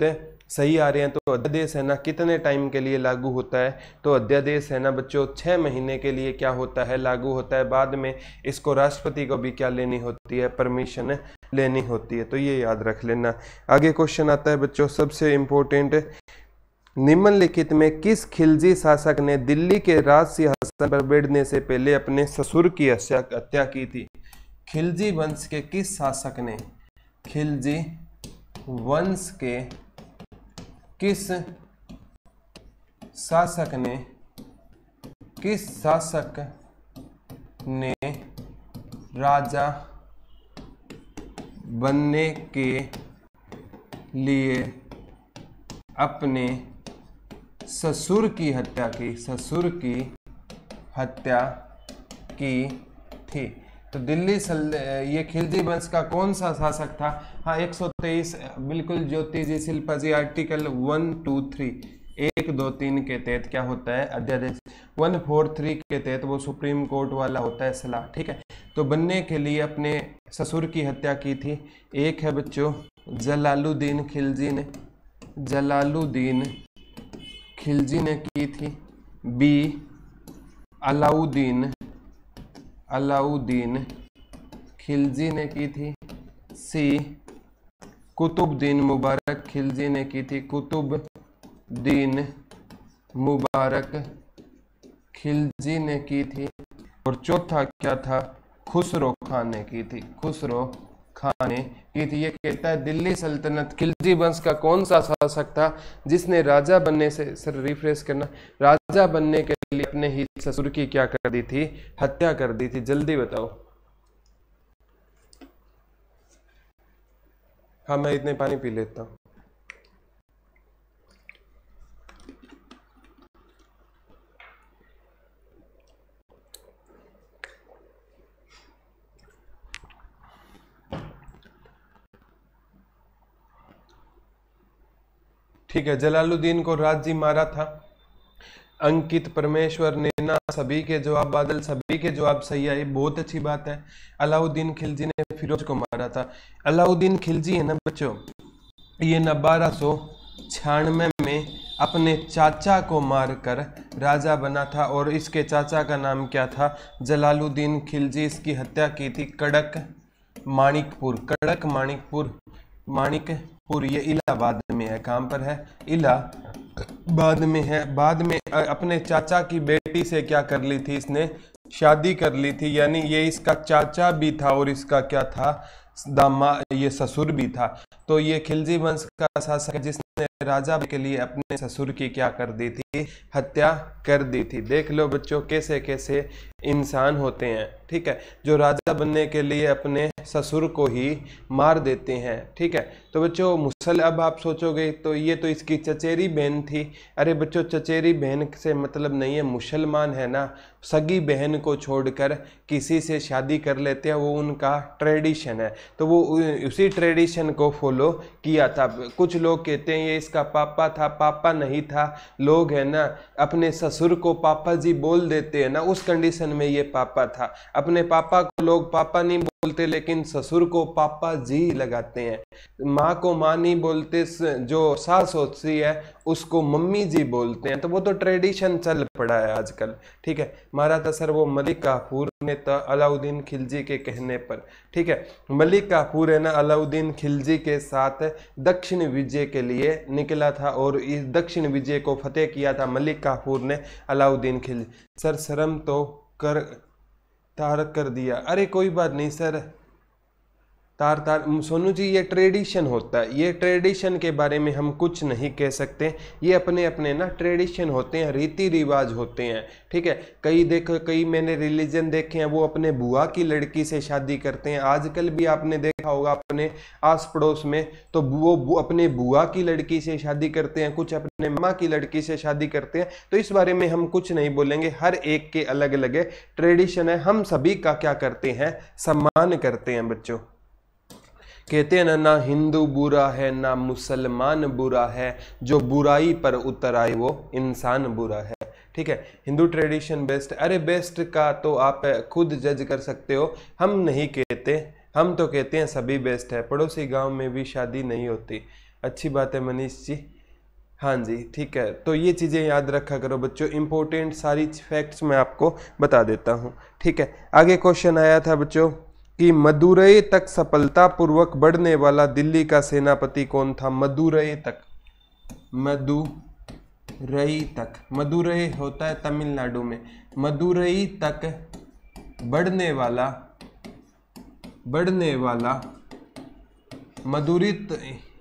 सही आ रहे हैं। तो अध्यादेश है ना कितने टाइम के लिए लागू होता है? तो अध्यादेश है ना बच्चों 6 महीने के लिए क्या होता है, लागू होता है। बाद में इसको राष्ट्रपति को भी क्या लेनी होती है, परमिशन लेनी होती है। तो ये याद रख लेना। आगे क्वेश्चन आता है बच्चों, सबसे इम्पोर्टेंट, निम्नलिखित में किस खिलजी शासक ने दिल्ली के राज सिंहासन पर बैठने से पहले अपने ससुर की हत्या की थी? खिलजी वंश के किस शासक ने, खिलजी वंश के किस शासक ने राजा बनने के लिए अपने ससुर की हत्या की, ससुर की हत्या की थी? तो दिल्ली ये खिलजी वंश का कौन सा शासक था? हाँ 123, बिल्कुल ज्योति जी, शिल्पा जी, आर्टिकल 1, 2, 3 1, 2, 3 के तहत क्या होता है अध्यादेश। 143 के तहत वो सुप्रीम कोर्ट वाला होता है सलाह, ठीक है। तो बनने के लिए अपने ससुर की हत्या की थी। एक है बच्चों जलालुद्दीन खिलजी ने, जलालुद्दीन खिलजी ने की थी। बी अलाउद्दीन खिलजी ने की थी। सी कुतुबुद्दीन मुबारक खिलजी ने की थी, कुतुबुद्दीन मुबारक खिलजी ने की थी। और चौथा क्या था, खुसरो खान ने की थी, खुसरो खान ने की थी। ये कहता है दिल्ली सल्तनत खिलजी वंश का कौन सा शासक था जिसने राजा बनने से, सर रिफ्रेश करना, राजा बनने के लिए अपने ही ससुर की क्या कर दी थी, हत्या कर दी थी। जल्दी बताओ, हाँ मैं इतने पानी पी लेता हूँ। ठीक है, जलालुद्दीन को राज्य मारा था। अंकित, परमेश्वर, नैना, सभी के जवाब, बादल सभी के जवाब सही आए, बहुत अच्छी बात है। अलाउद्दीन खिलजी ने फिरोज को मारा था। अलाउद्दीन खिलजी है ना बच्चों, ये न 1296 में अपने चाचा को मारकर राजा बना था और इसके चाचा का नाम क्या था? जलालुद्दीन खिलजी। इसकी हत्या की थी कड़क माणिकपुर। कड़क माणिकपुर ये इलाहाबाद में है। कहाँ पर है? इलाहाबाद में है। बाद में अपने चाचा की बेटी से क्या कर ली थी इसने? शादी कर ली थी, यानी ये इसका चाचा भी था और इसका क्या था? ये ससुर भी था। तो ये खिलजी वंश का शासक है जिसने राजा के लिए अपने ससुर की क्या कर दी थी? हत्या कर दी थी। देख लो बच्चों कैसे कैसे इंसान होते हैं, ठीक है, जो राजा बनने के लिए अपने ससुर को ही मार देते हैं। ठीक है, तो बच्चों मुसल, अब आप सोचोगे तो ये तो इसकी चचेरी बहन थी। अरे बच्चों चचेरी बहन से मतलब नहीं है, मुसलमान है ना, सगी बहन को छोड़कर किसी से शादी कर लेते हैं, वो उनका ट्रेडिशन है। तो वो उसी ट्रेडिशन को फॉलो किया था। कुछ लोग कहते हैं ये इसका पापा था, पापा नहीं था। लोग है ना अपने ससुर को पापा जी बोल देते हैं ना, उस कंडीशन में ये पापा था। अपने पापा को लोग पापा नहीं बोलते लेकिन ससुर को पापा जी लगाते हैं। माँ को माँ नहीं बोलते, जो सास होती है उसको मम्मी जी बोलते हैं। तो वो तो ट्रेडिशन चल पड़ा है आजकल। ठीक है, मारा था सर वो मलिक काफूर ने था अलाउद्दीन खिलजी के कहने पर। ठीक है, मलिक काफूर है ना अलाउद्दीन खिलजी के साथ दक्षिण विजय के लिए निकला था और इस दक्षिण विजय को फतेह किया था मलिक काफूर ने अलाउद्दीन खिलजी। सर शर्म तो कर तारक कर दिया। अरे कोई बात नहीं सर, तार सोनू जी ये ट्रेडिशन होता है, ये ट्रेडिशन के बारे में हम कुछ नहीं कह सकते। ये अपने अपने ना ट्रेडिशन होते हैं, रीति रिवाज होते हैं। ठीक है, कई मैंने रिलीजन देखे हैं वो अपने बुआ की लड़की से शादी करते हैं। आजकल भी आपने देखा होगा अपने आस पड़ोस में, तो वो अपने बुआ की लड़की से शादी करते हैं, कुछ अपने मामा की लड़की से शादी करते हैं। तो इस बारे में हम कुछ नहीं बोलेंगे, हर एक के अलग अलग ट्रेडिशन है। हम सभी का क्या करते हैं? सम्मान करते हैं बच्चों। कहते हैं ना हिंदू बुरा है ना मुसलमान बुरा है, जो बुराई पर उतर आए वो इंसान बुरा है। ठीक है, हिंदू ट्रेडिशन बेस्ट। अरे बेस्ट का तो आप खुद जज कर सकते हो, हम नहीं कहते। हम तो कहते हैं सभी बेस्ट है। पड़ोसी गांव में भी शादी नहीं होती। अच्छी बात है मनीष जी। हाँ जी ठीक है, तो ये चीज़ें याद रखा करो बच्चों, इंपॉर्टेंट सारी फैक्ट्स मैं आपको बता देता हूँ। ठीक है, आगे क्वेश्चन आया था बच्चों कि मदुरई तक सफलतापूर्वक बढ़ने वाला दिल्ली का सेनापति कौन था? मदुरई तक, मदुरई तक, मदुरई होता है तमिलनाडु में। मदुरई तक बढ़ने वाला मदुरई,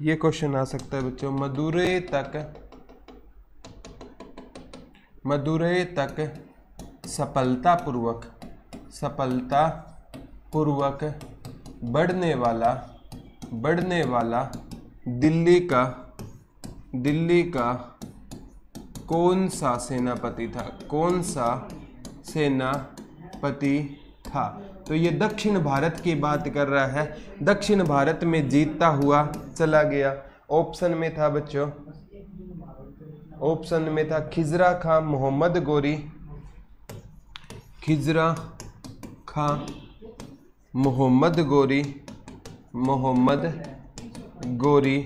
ये क्वेश्चन आ सकता है बच्चों। मदुरई तक सफलतापूर्वक बढ़ने वाला दिल्ली का कौन सा सेनापति था? कौन सा सेनापति था? तो ये दक्षिण भारत की बात कर रहा है, दक्षिण भारत में जीतता हुआ चला गया। ऑप्शन में था बच्चों, ऑप्शन में था खिजरा खां, मोहम्मद गोरी, खिजरा खां, मोहम्मद गोरी,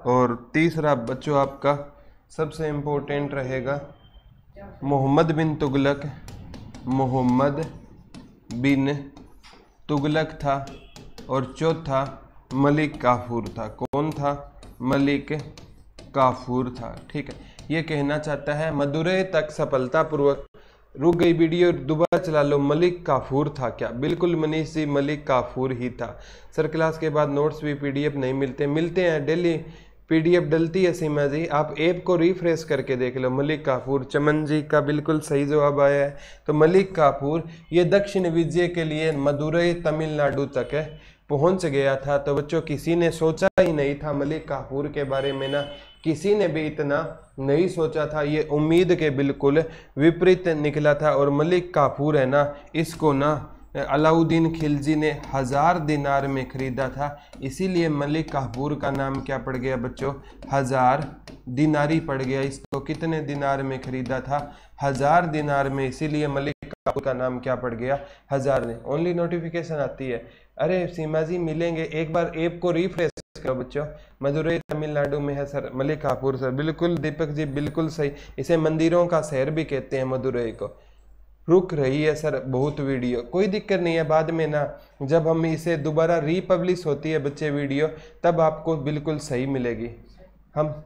और तीसरा बच्चों आपका सबसे इम्पोर्टेंट रहेगा मोहम्मद बिन तुगलक था, और चौथा मलिक काफूर था। कौन था? मलिक काफूर था। ठीक है, ये कहना चाहता है मदुरई तक सफलतापूर्वक, रुक गई वीडियो दोबारा चला लो, मलिक काफूर था क्या? बिल्कुल मनीष जी, मलिक काफूर ही था। सर क्लास के बाद नोट्स भी पीडीएफ नहीं मिलते हैं, डेली पीडीएफ डलती है सीमा जी, आप ऐप को रिफ्रेश करके देख लो। मलिक काफूर, चमन जी का बिल्कुल सही जवाब आया है। तो मलिक काफूर ये दक्षिण विजय के लिए मदुरई तमिलनाडु तक पहुंच गया था। तो बच्चों किसी ने सोचा ही नहीं था मलिक काफूर के बारे में ना, किसी ने भी इतना नहीं सोचा था। ये उम्मीद के बिल्कुल विपरीत निकला था। और मलिक काफूर है ना, इसको ना अलाउद्दीन खिलजी ने 1000 दिनार में खरीदा था। इसीलिए मलिक काफूर का नाम क्या पड़ गया बच्चों, 1000 दिनारी पड़ गया। इसको कितने दिनार में खरीदा था, 1000 दिनार में, इसीलिए मलिक काफूर का नाम क्या पड़ गया, 1000 ने। ओनली नोटिफिकेशन आती है, अरे सीमा जी मिलेंगे, एक बार ऐप को रिफ्रेश करो बच्चों। मदुरई तमिलनाडु में है सर मलिक काफूर सर, बिल्कुल दीपक जी बिल्कुल सही। इसे मंदिरों का शहर भी कहते हैं मदुरई को। रुक रही है सर बहुत वीडियो, कोई दिक्कत नहीं है, बाद में ना जब हम इसे दोबारा रीपब्लिश होती है बच्चे वीडियो, तब आपको बिल्कुल सही मिलेगी। हम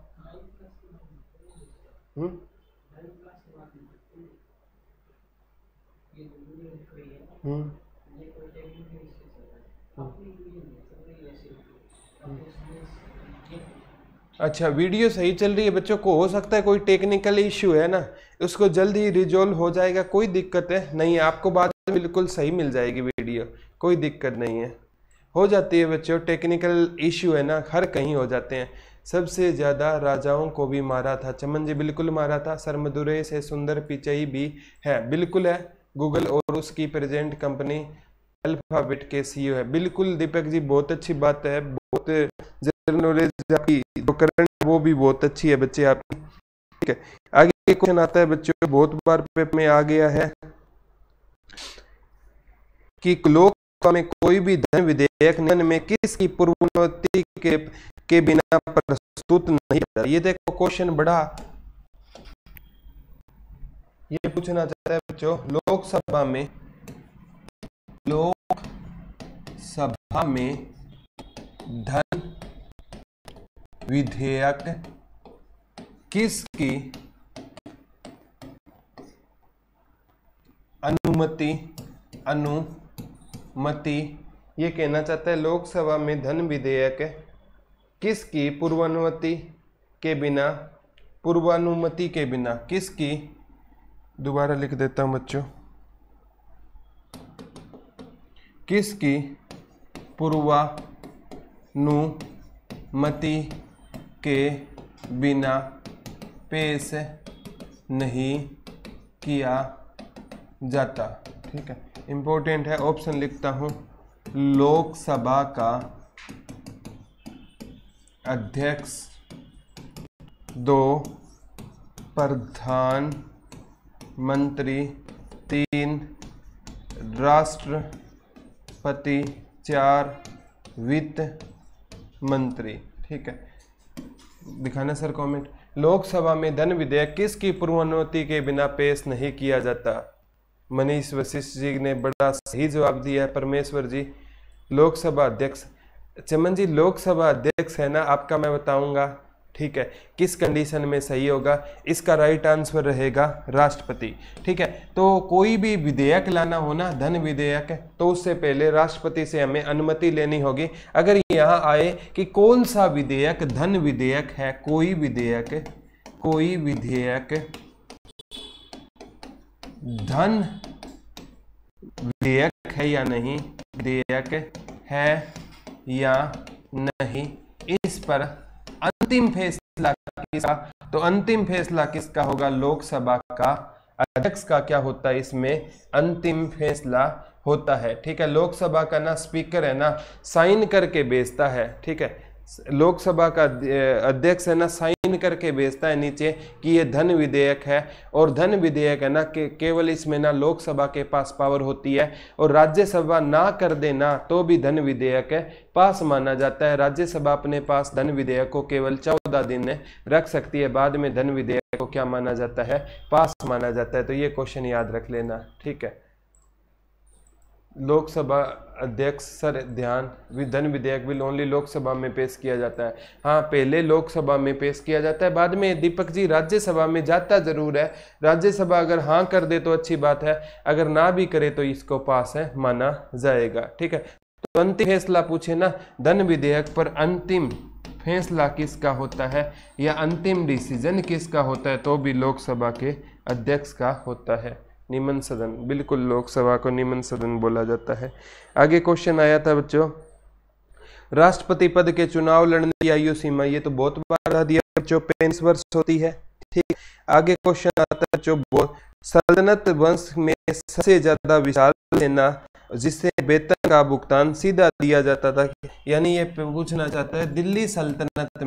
अच्छा वीडियो सही चल रही है बच्चों को, हो सकता है कोई टेक्निकल इश्यू है ना, उसको जल्द ही रिजोल्व हो जाएगा, कोई दिक्कत है नहीं है, आपको बाद में बिल्कुल सही मिल जाएगी वीडियो, कोई दिक्कत नहीं है। हो जाती है बच्चों, टेक्निकल इश्यू है ना, हर कहीं हो जाते हैं। सबसे ज़्यादा राजाओं को भी मारा था, चमन जी बिल्कुल मारा था सर। मदुरई से सुंदर पिचई भी है, बिल्कुल है। गूगल और उसकी प्रेजेंट कंपनी अल्फाबेट के सीईओ है, बिल्कुल दीपक जी बहुत अच्छी बात है। बहुत जनरल नॉलेज आपकी जो करंट वो भी बहुत अच्छी है बच्चे आपकी, ठीक है। आगे क्वेश्चन आता है बच्चों, बहुत बार पेपर में आ गया है कि लोकसभा में कोई भी धन विधेयक में किसकी पूर्वनुमति के बिना प्रस्तुत नहीं होता। ये देखो क्वेश्चन बड़ा, ये पूछना चाहता है बच्चों, लोकसभा में धन विधेयक किसकी अनुमति ये कहना चाहता है, लोकसभा में धन विधेयक किसकी पूर्वानुमति के बिना किसकी, दोबारा लिख देता हूं बच्चों, किसकी पूर्वानुमति के बिना पेश नहीं किया जाता। ठीक है, इंपॉर्टेंट है, ऑप्शन लिखता हूं, लोकसभा का अध्यक्ष, 2 प्रधानमंत्री, 3 राष्ट्रपति, 4 वित्त मंत्री। ठीक है, दिखाना सर कमेंट। लोकसभा में धन विधेयक किसकी पूर्वानुमति के बिना पेश नहीं किया जाता। मनीष वशिष्ठ जी ने बड़ा सही जवाब दिया है। परमेश्वर जी, लोकसभा अध्यक्ष। चमन जी, लोकसभा अध्यक्ष है ना आपका, मैं बताऊंगा, ठीक है, किस कंडीशन में सही होगा। इसका राइट आंसर रहेगा राष्ट्रपति। ठीक है, तो कोई भी विधेयक लाना हो ना, धन विधेयक, तो उससे पहले राष्ट्रपति से हमें अनुमति लेनी होगी। अगर यहाँ आए कि कौन सा विधेयक धन विधेयक है, कोई विधेयक धन विधेयक है या नहीं, विधेयक है या नहीं, इस पर अंतिम फैसला किसका, तो अंतिम फैसला किसका होगा, लोकसभा का अध्यक्ष का क्या होता है, इसमें अंतिम फैसला होता है। ठीक है, लोकसभा का ना स्पीकर है ना साइन करके भेजता है। ठीक है, लोकसभा का अध्यक्ष है ना साइन करके भेजता है नीचे कि ये धन विधेयक है। और धन विधेयक है ना केवल इसमें ना लोकसभा के पास पावर होती है, और राज्यसभा ना कर देना तो भी धन विधेयक पास माना जाता है। राज्यसभा अपने पास धन विधेयक को केवल 14 दिन रख सकती है, बाद में धन विधेयक को क्या माना जाता है, पास माना जाता है। तो ये क्वेश्चन याद रख लेना। ठीक है, लोकसभा अध्यक्ष सर ध्यान, धन विधेयक बिल ओनली लोकसभा में पेश किया जाता है। हाँ, पहले लोकसभा में पेश किया जाता है, बाद में दीपक जी राज्यसभा में जाता जरूर है। राज्यसभा अगर हाँ कर दे तो अच्छी बात है, अगर ना भी करे तो इसको पास है माना जाएगा। ठीक है, तो अंतिम फैसला पूछे ना धन विधेयक पर, अंतिम फैसला किसका होता है या अंतिम डिसीजन किसका होता है, तो भी लोकसभा के अध्यक्ष का होता है। निम्न सदन, बिल्कुल लोकसभा को निम्न सदन बोला जाता है। आगे क्वेश्चन आया था बच्चों, राष्ट्रपति पद के चुनाव लड़ने की आयु सीमा, ये तो बहुत बार बता दिया बच्चों, 35 वर्ष होती है। ठीक, आगे क्वेश्चन आता है बच्चों, सल्तनत वंश में सबसे ज्यादा विशाल सेना जिससे वेतन का भुगतान सीधा दिया जाता था, यानी ये पूछना चाहता है दिल्ली सल्तनत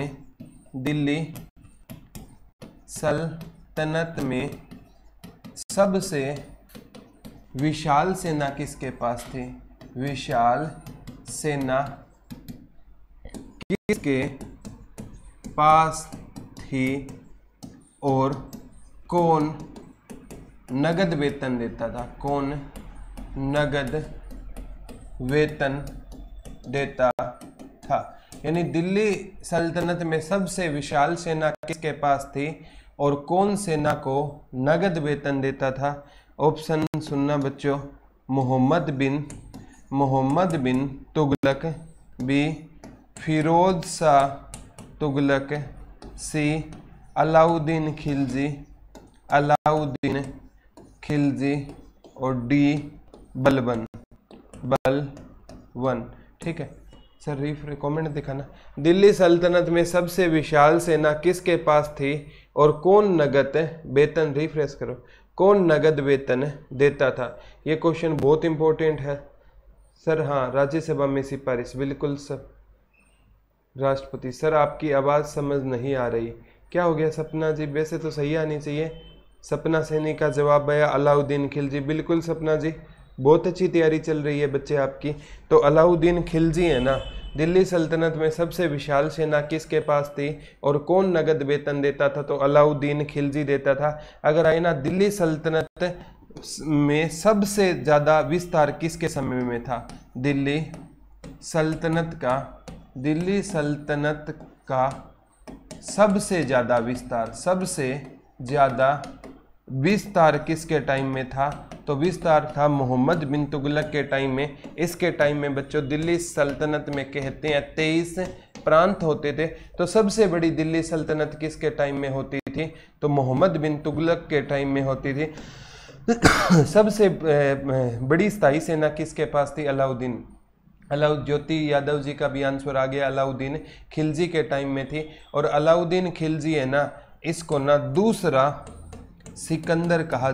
में सबसे विशाल सेना किसके पास थी? विशाल सेना किसके पास थी और कौन नगद वेतन देता था? कौन नगद वेतन देता था? यानी दिल्ली सल्तनत में सबसे विशाल सेना किसके पास थी और कौन सेना को नगद वेतन देता था? ऑप्शन सुनना बच्चों, मोहम्मद बिन तुगलक, बी फिरोज शाह तुगलक, सी अलाउद्दीन खिलजी और डी बलबन। ठीक है सर, कमेंट दिखाना। दिल्ली सल्तनत में सबसे विशाल सेना किसके पास थी और कौन नगद वेतन, रिफ्रेश करो, कौन नगद वेतन देता था? ये क्वेश्चन बहुत इंपॉर्टेंट है सर। हाँ, राज्यसभा में सिफारिश, बिल्कुल सर। राष्ट्रपति सर, आपकी आवाज़ समझ नहीं आ रही, क्या हो गया सपना जी? वैसे तो सही आनी चाहिए। सपना सैनी का जवाब आया अलाउद्दीन खिलजी, बिल्कुल सपना जी, बहुत अच्छी तैयारी चल रही है बच्चे आपकी। तो अलाउद्दीन खिलजी है ना। दिल्ली सल्तनत में सबसे विशाल सेना किसके पास थी और कौन नगद वेतन देता था? तो अलाउद्दीन खिलजी देता था। अगर आए ना, दिल्ली सल्तनत में सबसे ज़्यादा विस्तार किसके समय में था? दिल्ली सल्तनत का सबसे ज़्यादा विस्तार किसके टाइम में था? तो विस्तार था मोहम्मद बिन तुगलक के टाइम में। इसके टाइम में बच्चों दिल्ली सल्तनत में कहते हैं 23 प्रांत होते थे। तो सबसे बड़ी दिल्ली सल्तनत किसके टाइम में होती थी? तो मोहम्मद बिन तुगलक के टाइम में होती थी। सबसे बड़ी स्थायी सेना किसके पास थी? ज्योति यादव जी का भी आंसर आ गया, अलाउद्दीन खिलजी के टाइम में थी। और अलाउद्दीन खिलजी है ना, इसको ना दूसरा सिकंदर कहा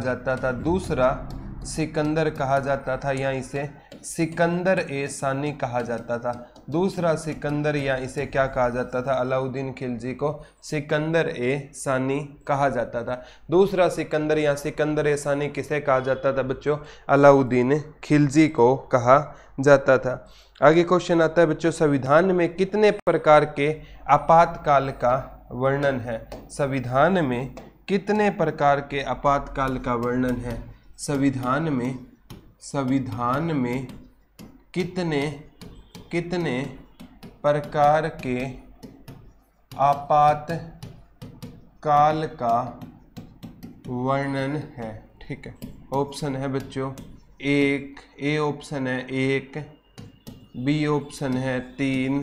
जाता था, या इसे सिकंदर ए सानी कहा जाता था। दूसरा सिकंदर, या इसे क्या कहा जाता था? अलाउद्दीन खिलजी को सिकंदर ए सानी कहा जाता था। दूसरा सिकंदर या सिकंदर ए सानी किसे कहा जाता था बच्चों? अलाउद्दीन खिलजी को कहा जाता था। आगे क्वेश्चन आता है बच्चों, संविधान में कितने प्रकार के आपातकाल का वर्णन है? संविधान में कितने प्रकार के आपातकाल का वर्णन है? संविधान में कितने प्रकार के आपातकाल का वर्णन है? ठीक है, ऑप्शन है बच्चों, ए ऑप्शन है 1, बी ऑप्शन है 3,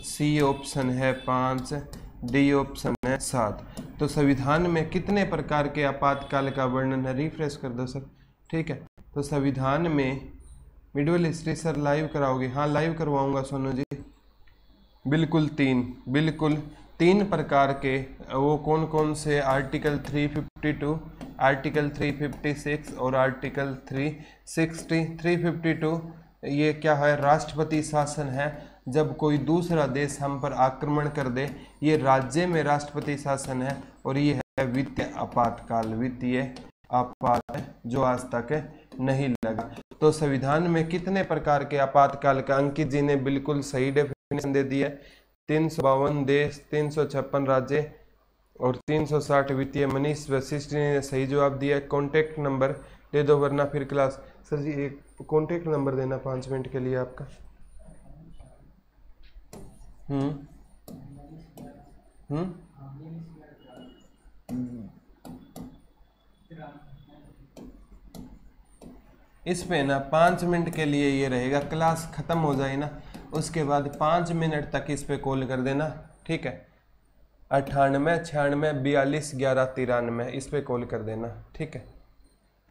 सी ऑप्शन है 5, डी ऑप्शन है 7। तो संविधान में कितने प्रकार के आपातकाल का वर्णन है? रिफ्रेश कर दो सर। ठीक है, तो संविधान में मिडिवल हिस्ट्री सर लाइव कराओगे? हाँ लाइव करवाऊंगा सोनू जी। बिल्कुल 3 प्रकार के, वो कौन कौन से? आर्टिकल 352, आर्टिकल 356 और आर्टिकल 360। 352 ये क्या है? राष्ट्रपति शासन है। जब कोई दूसरा देश हम पर आक्रमण कर दे, ये राज्य में राष्ट्रपति शासन है। और ये है वित्तीय आपातकाल, जो आज तक नहीं लगा। तो संविधान में कितने प्रकार के आपातकाल का अंकित जी ने बिल्कुल सही डेफिनेशन दे दी है। 352 देश, 356 राज्य और 360 वित्तीय। मनीष वशिष्ठ ने सही जवाब दिया। कॉन्टेक्ट नंबर दे दो वरना फिर क्लास। सर जी एक कॉन्टेक्ट नंबर देना 5 मिनट के लिए आपका। इस पे ना 5 मिनट के लिए ये रहेगा, क्लास ख़त्म हो जाए ना उसके बाद 5 मिनट तक इस पे कॉल कर देना। ठीक है, 98 96 42 11 93 इस पे कॉल कर देना। ठीक है।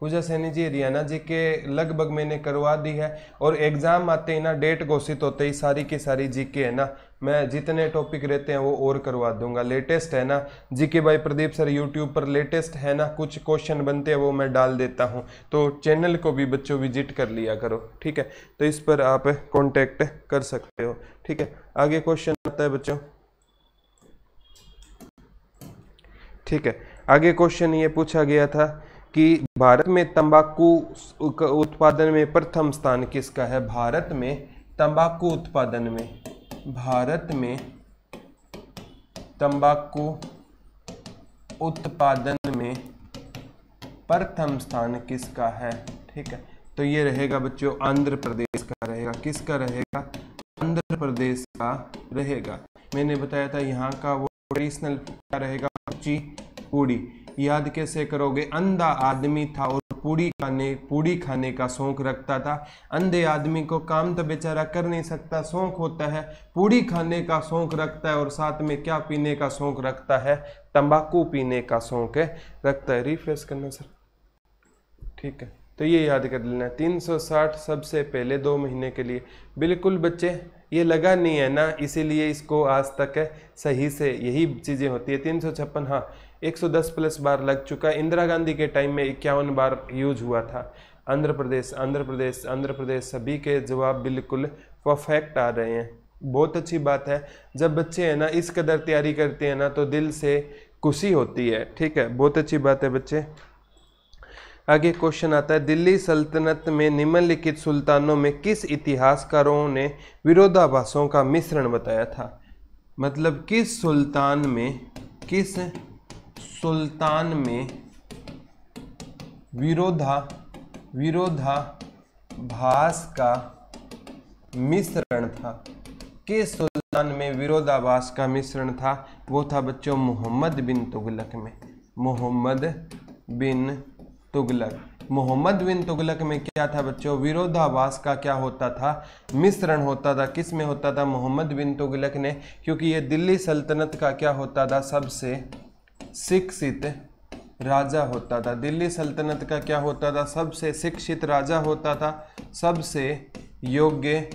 पूजा सैनी जी हरियाणा जी के लगभग मैंने करवा दी है, और एग्जाम आते ही ना डेट घोषित होते ही सारी की सारी जीके है ना मैं जितने टॉपिक रहते हैं वो और करवा दूंगा। लेटेस्ट है ना GK by Pradeep sir YouTube पर लेटेस्ट है ना, कुछ क्वेश्चन बनते हैं वो मैं डाल देता हूं, तो चैनल को भी बच्चों विजिट कर लिया करो, ठीक है। तो इस पर आप कांटेक्ट कर सकते हो, ठीक है। आगे क्वेश्चन आता है बच्चों, ठीक है। आगे क्वेश्चन ये पूछा गया था कि भारत में तंबाकू उत्पादन में प्रथम स्थान किसका है। भारत में तंबाकू उत्पादन में, भारत में तंबाकू उत्पादन में प्रथम स्थान किसका है, ठीक है। तो ये रहेगा बच्चों आंध्र प्रदेश का रहेगा। किसका रहेगा? आंध्र प्रदेश का रहेगा। मैंने बताया था यहाँ का वो ट्रेडिशनल क्या रहेगा, कुचिपुड़ी। याद कैसे करोगे? अंधा आदमी था और पूड़ी खाने का शौक रखता था। अंधे आदमी को काम तो बेचारा कर नहीं सकता, शौक होता है, पूड़ी खाने का शौक रखता है, और साथ में क्या पीने का शौक रखता है? तंबाकू पीने का शौक रखता है। रिफ्रेश करना सर, ठीक है। तो ये याद कर लेना, 360 सबसे पहले 2 महीने के लिए। बिल्कुल बच्चे ये लगा नहीं है ना, इसीलिए इसको आज तक सही से यही चीज़ें होती है। 356 हाँ 110 प्लस बार लग चुका है। इंदिरा गांधी के टाइम में 51 बार यूज हुआ था। आंध्र प्रदेश आंध्र प्रदेश आंध्र प्रदेश, सभी के जवाब बिल्कुल परफेक्ट आ रहे हैं। बहुत अच्छी बात है, जब बच्चे हैं ना इस कदर तैयारी करते हैं ना तो दिल से खुशी होती है, ठीक है। बहुत अच्छी बात है बच्चे। आगे क्वेश्चन आता है, दिल्ली सल्तनत में निम्नलिखित सुल्तानों में किस इतिहासकारों ने विरोधाभासों का मिश्रण बताया था। मतलब किस सुल्तान में विरोधाभास का मिश्रण था। किस सुल्तान में विरोधाभास का मिश्रण था? वो था बच्चों मोहम्मद बिन तुगलक में। मोहम्मद बिन तुगलक में क्या था बच्चों? विरोधाभास का क्या होता था? मिश्रण होता था। किस में होता था? मोहम्मद बिन तुगलक ने, क्योंकि ये दिल्ली सल्तनत का क्या होता था? सबसे शिक्षित राजा होता था। दिल्ली सल्तनत का क्या होता था? सबसे शिक्षित राजा होता था, सबसे योग्य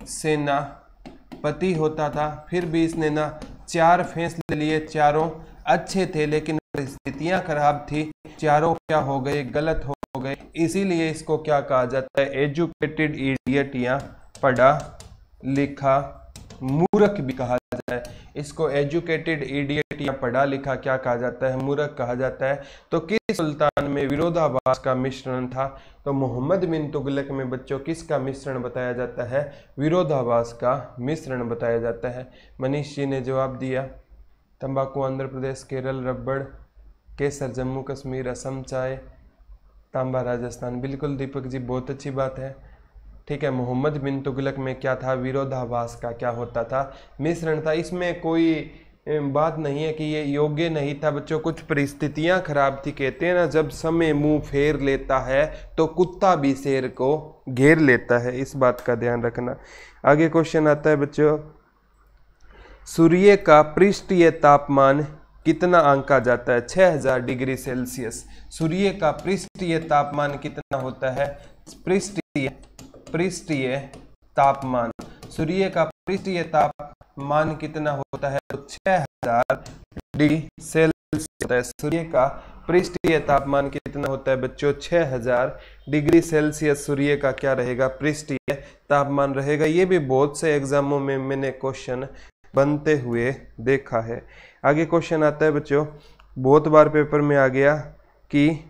सेनापति होता था। फिर भी इसने ना 4 फैसले लिए, चारों अच्छे थे लेकिन परिस्थितियां खराब थी, चारों क्या हो गए? गलत हो गए। इसीलिए इसको क्या कहा जाता है? एजुकेटेड इडियट या पढ़ा लिखा मूर्ख भी कहा जाता है। इसको एजुकेटेड इडियट या पढ़ा लिखा क्या कहा जाता है? मूर्ख कहा जाता है। तो किस सुल्तान में विरोधाभास का मिश्रण था? तो मोहम्मद बिन तुगलक में बच्चों किसका मिश्रण बताया जाता है? विरोधाभास का मिश्रण बताया जाता है। मनीष जी ने जवाब दिया, तंबाकू आंध्र प्रदेश, केरल रबड़, केसर जम्मू कश्मीर, असम चाय, तांबा राजस्थान। बिल्कुल दीपक जी बहुत अच्छी बात है, ठीक है। मोहम्मद बिन तुगलक में क्या था? विरोधाभास का क्या होता था? मिश्रण था। इसमें कोई बात नहीं है कि ये योग्य नहीं था बच्चों, कुछ परिस्थितियां खराब थी। कहते हैं ना जब समय मुंह फेर लेता है तो कुत्ता भी शेर को घेर लेता है, इस बात का ध्यान रखना। आगे क्वेश्चन आता है बच्चों, सूर्य का पृष्ठीय तापमान कितना आंका जाता है? 6000 डिग्री सेल्सियस। सूर्य का पृष्ठीय तापमान कितना होता है? पृष्ठीय तापमान, सूर्य का पृष्ठीय तापमान कितना होता है? तो 6000 डिग्री सेल्सियस होता है। सूर्य का पृष्ठीय तापमान कितना होता है बच्चों? 6000 डिग्री सेल्सियस सूर्य का क्या रहेगा? पृष्ठीय तापमान रहेगा। ये भी बहुत से एग्जामों में मैंने क्वेश्चन बनते हुए देखा है। आगे क्वेश्चन आता है बच्चों, बहुत बार पेपर में आ गया कि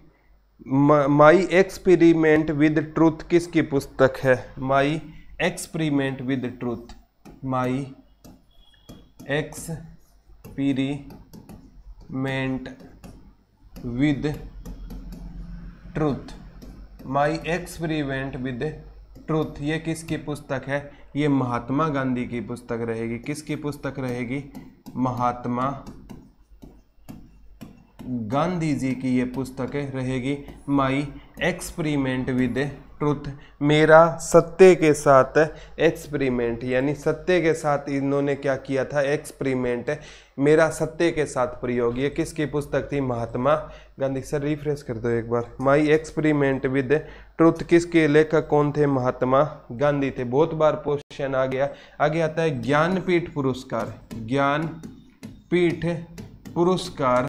माई एक्सपेरिमेंट विद ट्रूथ किसकी पुस्तक है? My experiment with truth, my experiment with truth, my experiment with truth, ये किसकी पुस्तक है? ये महात्मा गांधी की पुस्तक रहेगी। किसकी पुस्तक रहेगी? महात्मा गांधी जी की ये पुस्तक रहेगी, माई एक्सपेरिमेंट विद ट्रुथ, मेरा सत्य के साथ एक्सपेरिमेंट, यानी सत्य के साथ इन्होंने क्या किया था, एक्सपेरिमेंट, मेरा सत्य के साथ प्रयोग। ये किसकी पुस्तक थी, महात्मा गांधी। सर रिफ्रेश कर दो एक बार, माई एक्सपेरिमेंट विद ट्रुथ किसके लेखक कौन थे, महात्मा गांधी थे। बहुत बार क्वेश्चन आ गया। आगे आता है ज्ञानपीठ पुरस्कार। ज्ञानपीठ पुरस्कार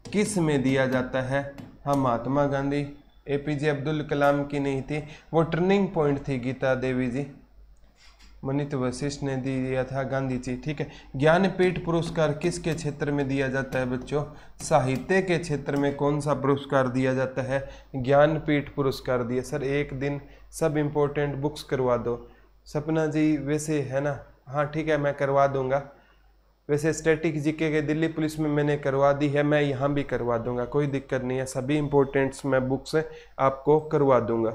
किस में दिया जाता है, हाँ महात्मा गांधी। एपीजे अब्दुल कलाम की नहीं थी, वो टर्निंग पॉइंट थी गीता देवी जी, मनित वशिष्ठ ने दिया था, गांधी जी। ठीक है, ज्ञानपीठ पुरस्कार किसके क्षेत्र में दिया जाता है बच्चों, साहित्य के क्षेत्र में। कौन सा पुरस्कार दिया जाता है, ज्ञानपीठ पुरस्कार दिया। सर एक दिन सब इम्पोर्टेंट बुक्स करवा दो। सपना जी वैसे है ना, हाँ ठीक है मैं करवा दूंगा। वैसे स्टैटिक जीके के दिल्ली पुलिस में मैंने करवा दी है, मैं यहाँ भी करवा दूंगा, कोई दिक्कत नहीं है। सभी इम्पोर्टेंट्स मैं बुक्स आपको करवा दूंगा।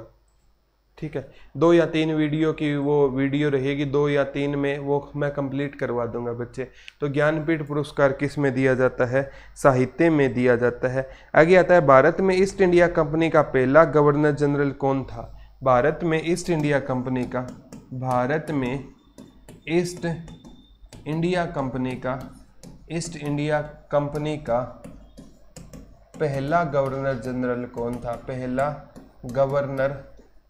ठीक है, 2 या 3 वीडियो की वो वीडियो रहेगी, 2 या 3 में वो मैं कंप्लीट करवा दूंगा बच्चे। तो ज्ञानपीठ पुरस्कार किस में दिया जाता है, साहित्य में दिया जाता है। आगे आता है भारत में ईस्ट इंडिया कंपनी का पहला गवर्नर जनरल कौन था। भारत में ईस्ट इंडिया कंपनी का, भारत में ईस्ट इंडिया कंपनी का, ईस्ट इंडिया कंपनी का पहला गवर्नर जनरल कौन था, पहला गवर्नर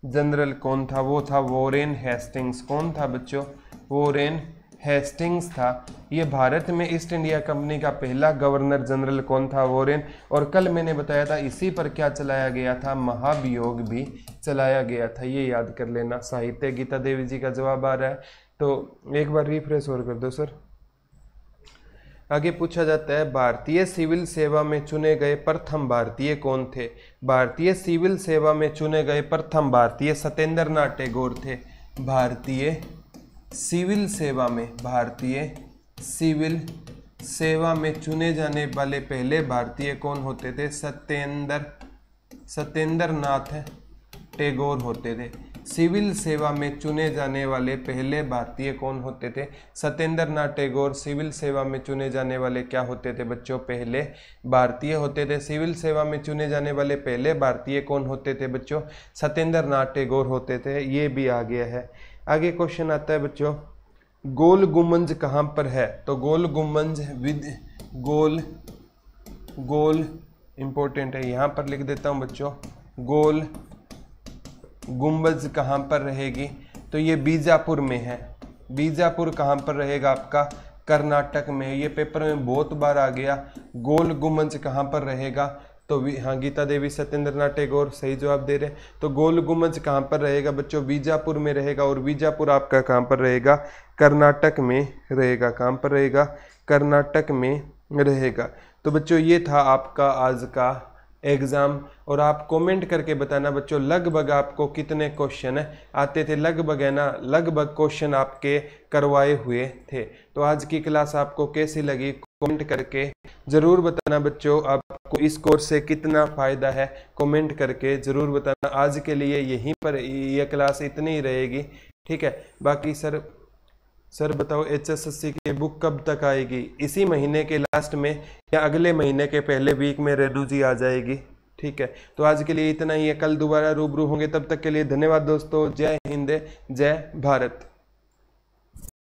जनरल कौन था, वो था वॉरेन हेस्टिंग्स। कौन था बच्चों, वॉरेन हेस्टिंग्स था। ये भारत में ईस्ट इंडिया कंपनी का पहला गवर्नर जनरल कौन था, वॉरेन। और कल मैंने बताया था इसी पर क्या चलाया गया था, महाभियोग भी चलाया गया था, ये याद कर लेना। साहित्य गीता देवी जी का जवाब आ रहा है, तो एक बार रिफ्रेश और कर दो सर। आगे पूछा जाता है भारतीय सिविल सेवा में चुने गए प्रथम भारतीय कौन थे। भारतीय सिविल सेवा में चुने गए प्रथम भारतीय सत्येंद्र नाथ टैगोर थे। भारतीय सिविल सेवा में, भारतीय सिविल सेवा में चुने जाने वाले पहले भारतीय कौन होते थे, सत्येंद्र नाथ टैगोर होते थे। सिविल सेवा में चुने जाने वाले पहले भारतीय कौन होते थे, सत्येंद्र नाथ टैगोर। सिविल सेवा में चुने जाने वाले क्या होते थे बच्चों, पहले भारतीय होते थे। सिविल सेवा में चुने जाने वाले पहले भारतीय कौन होते थे बच्चों, सत्येंद्र नाथ टैगोर होते थे। ये भी आ गया है। आगे क्वेश्चन आता है बच्चों, गोल गुम्बज कहाँ पर है। तो गोल गुम्बज विद गोल इंपॉर्टेंट है, यहाँ पर लिख देता हूँ बच्चों। गोल गुम्बज कहाँ पर रहेगी, तो ये बीजापुर में है। बीजापुर कहाँ पर रहेगा आपका, कर्नाटक में। ये पेपर में बहुत बार आ गया, गोल गुम्बज कहाँ पर रहेगा, तो हाँ गीता देवी सत्येंद्र नाथ टैगोर सही जवाब दे रहे। तो गोल गुम्बज कहाँ पर रहेगा बच्चों, बीजापुर में रहेगा। और बीजापुर आपका कहाँ पर रहेगा, कर्नाटक में रहेगा। कहाँ पर रहेगा, कर्नाटक में रहेगा। तो बच्चों ये था आपका आज का एग्ज़ाम। और आप कमेंट करके बताना बच्चों लगभग आपको कितने क्वेश्चन आते थे। लगभग है ना, लगभग क्वेश्चन आपके करवाए हुए थे। तो आज की क्लास आपको कैसी लगी कमेंट करके ज़रूर बताना बच्चों। आपको इस कोर्स से कितना फ़ायदा है कमेंट करके ज़रूर बताना। आज के लिए यहीं पर यह क्लास इतनी ही रहेगी, ठीक है। बाकी सर बताओ HSSC की बुक कब तक आएगी, इसी महीने के लास्ट में या अगले महीने के पहले वीक में रेणु जी आ जाएगी, ठीक है। तो आज के लिए इतना ही है, कल दोबारा रूबरू होंगे। तब तक के लिए धन्यवाद दोस्तों। जय हिंद, जय भारत।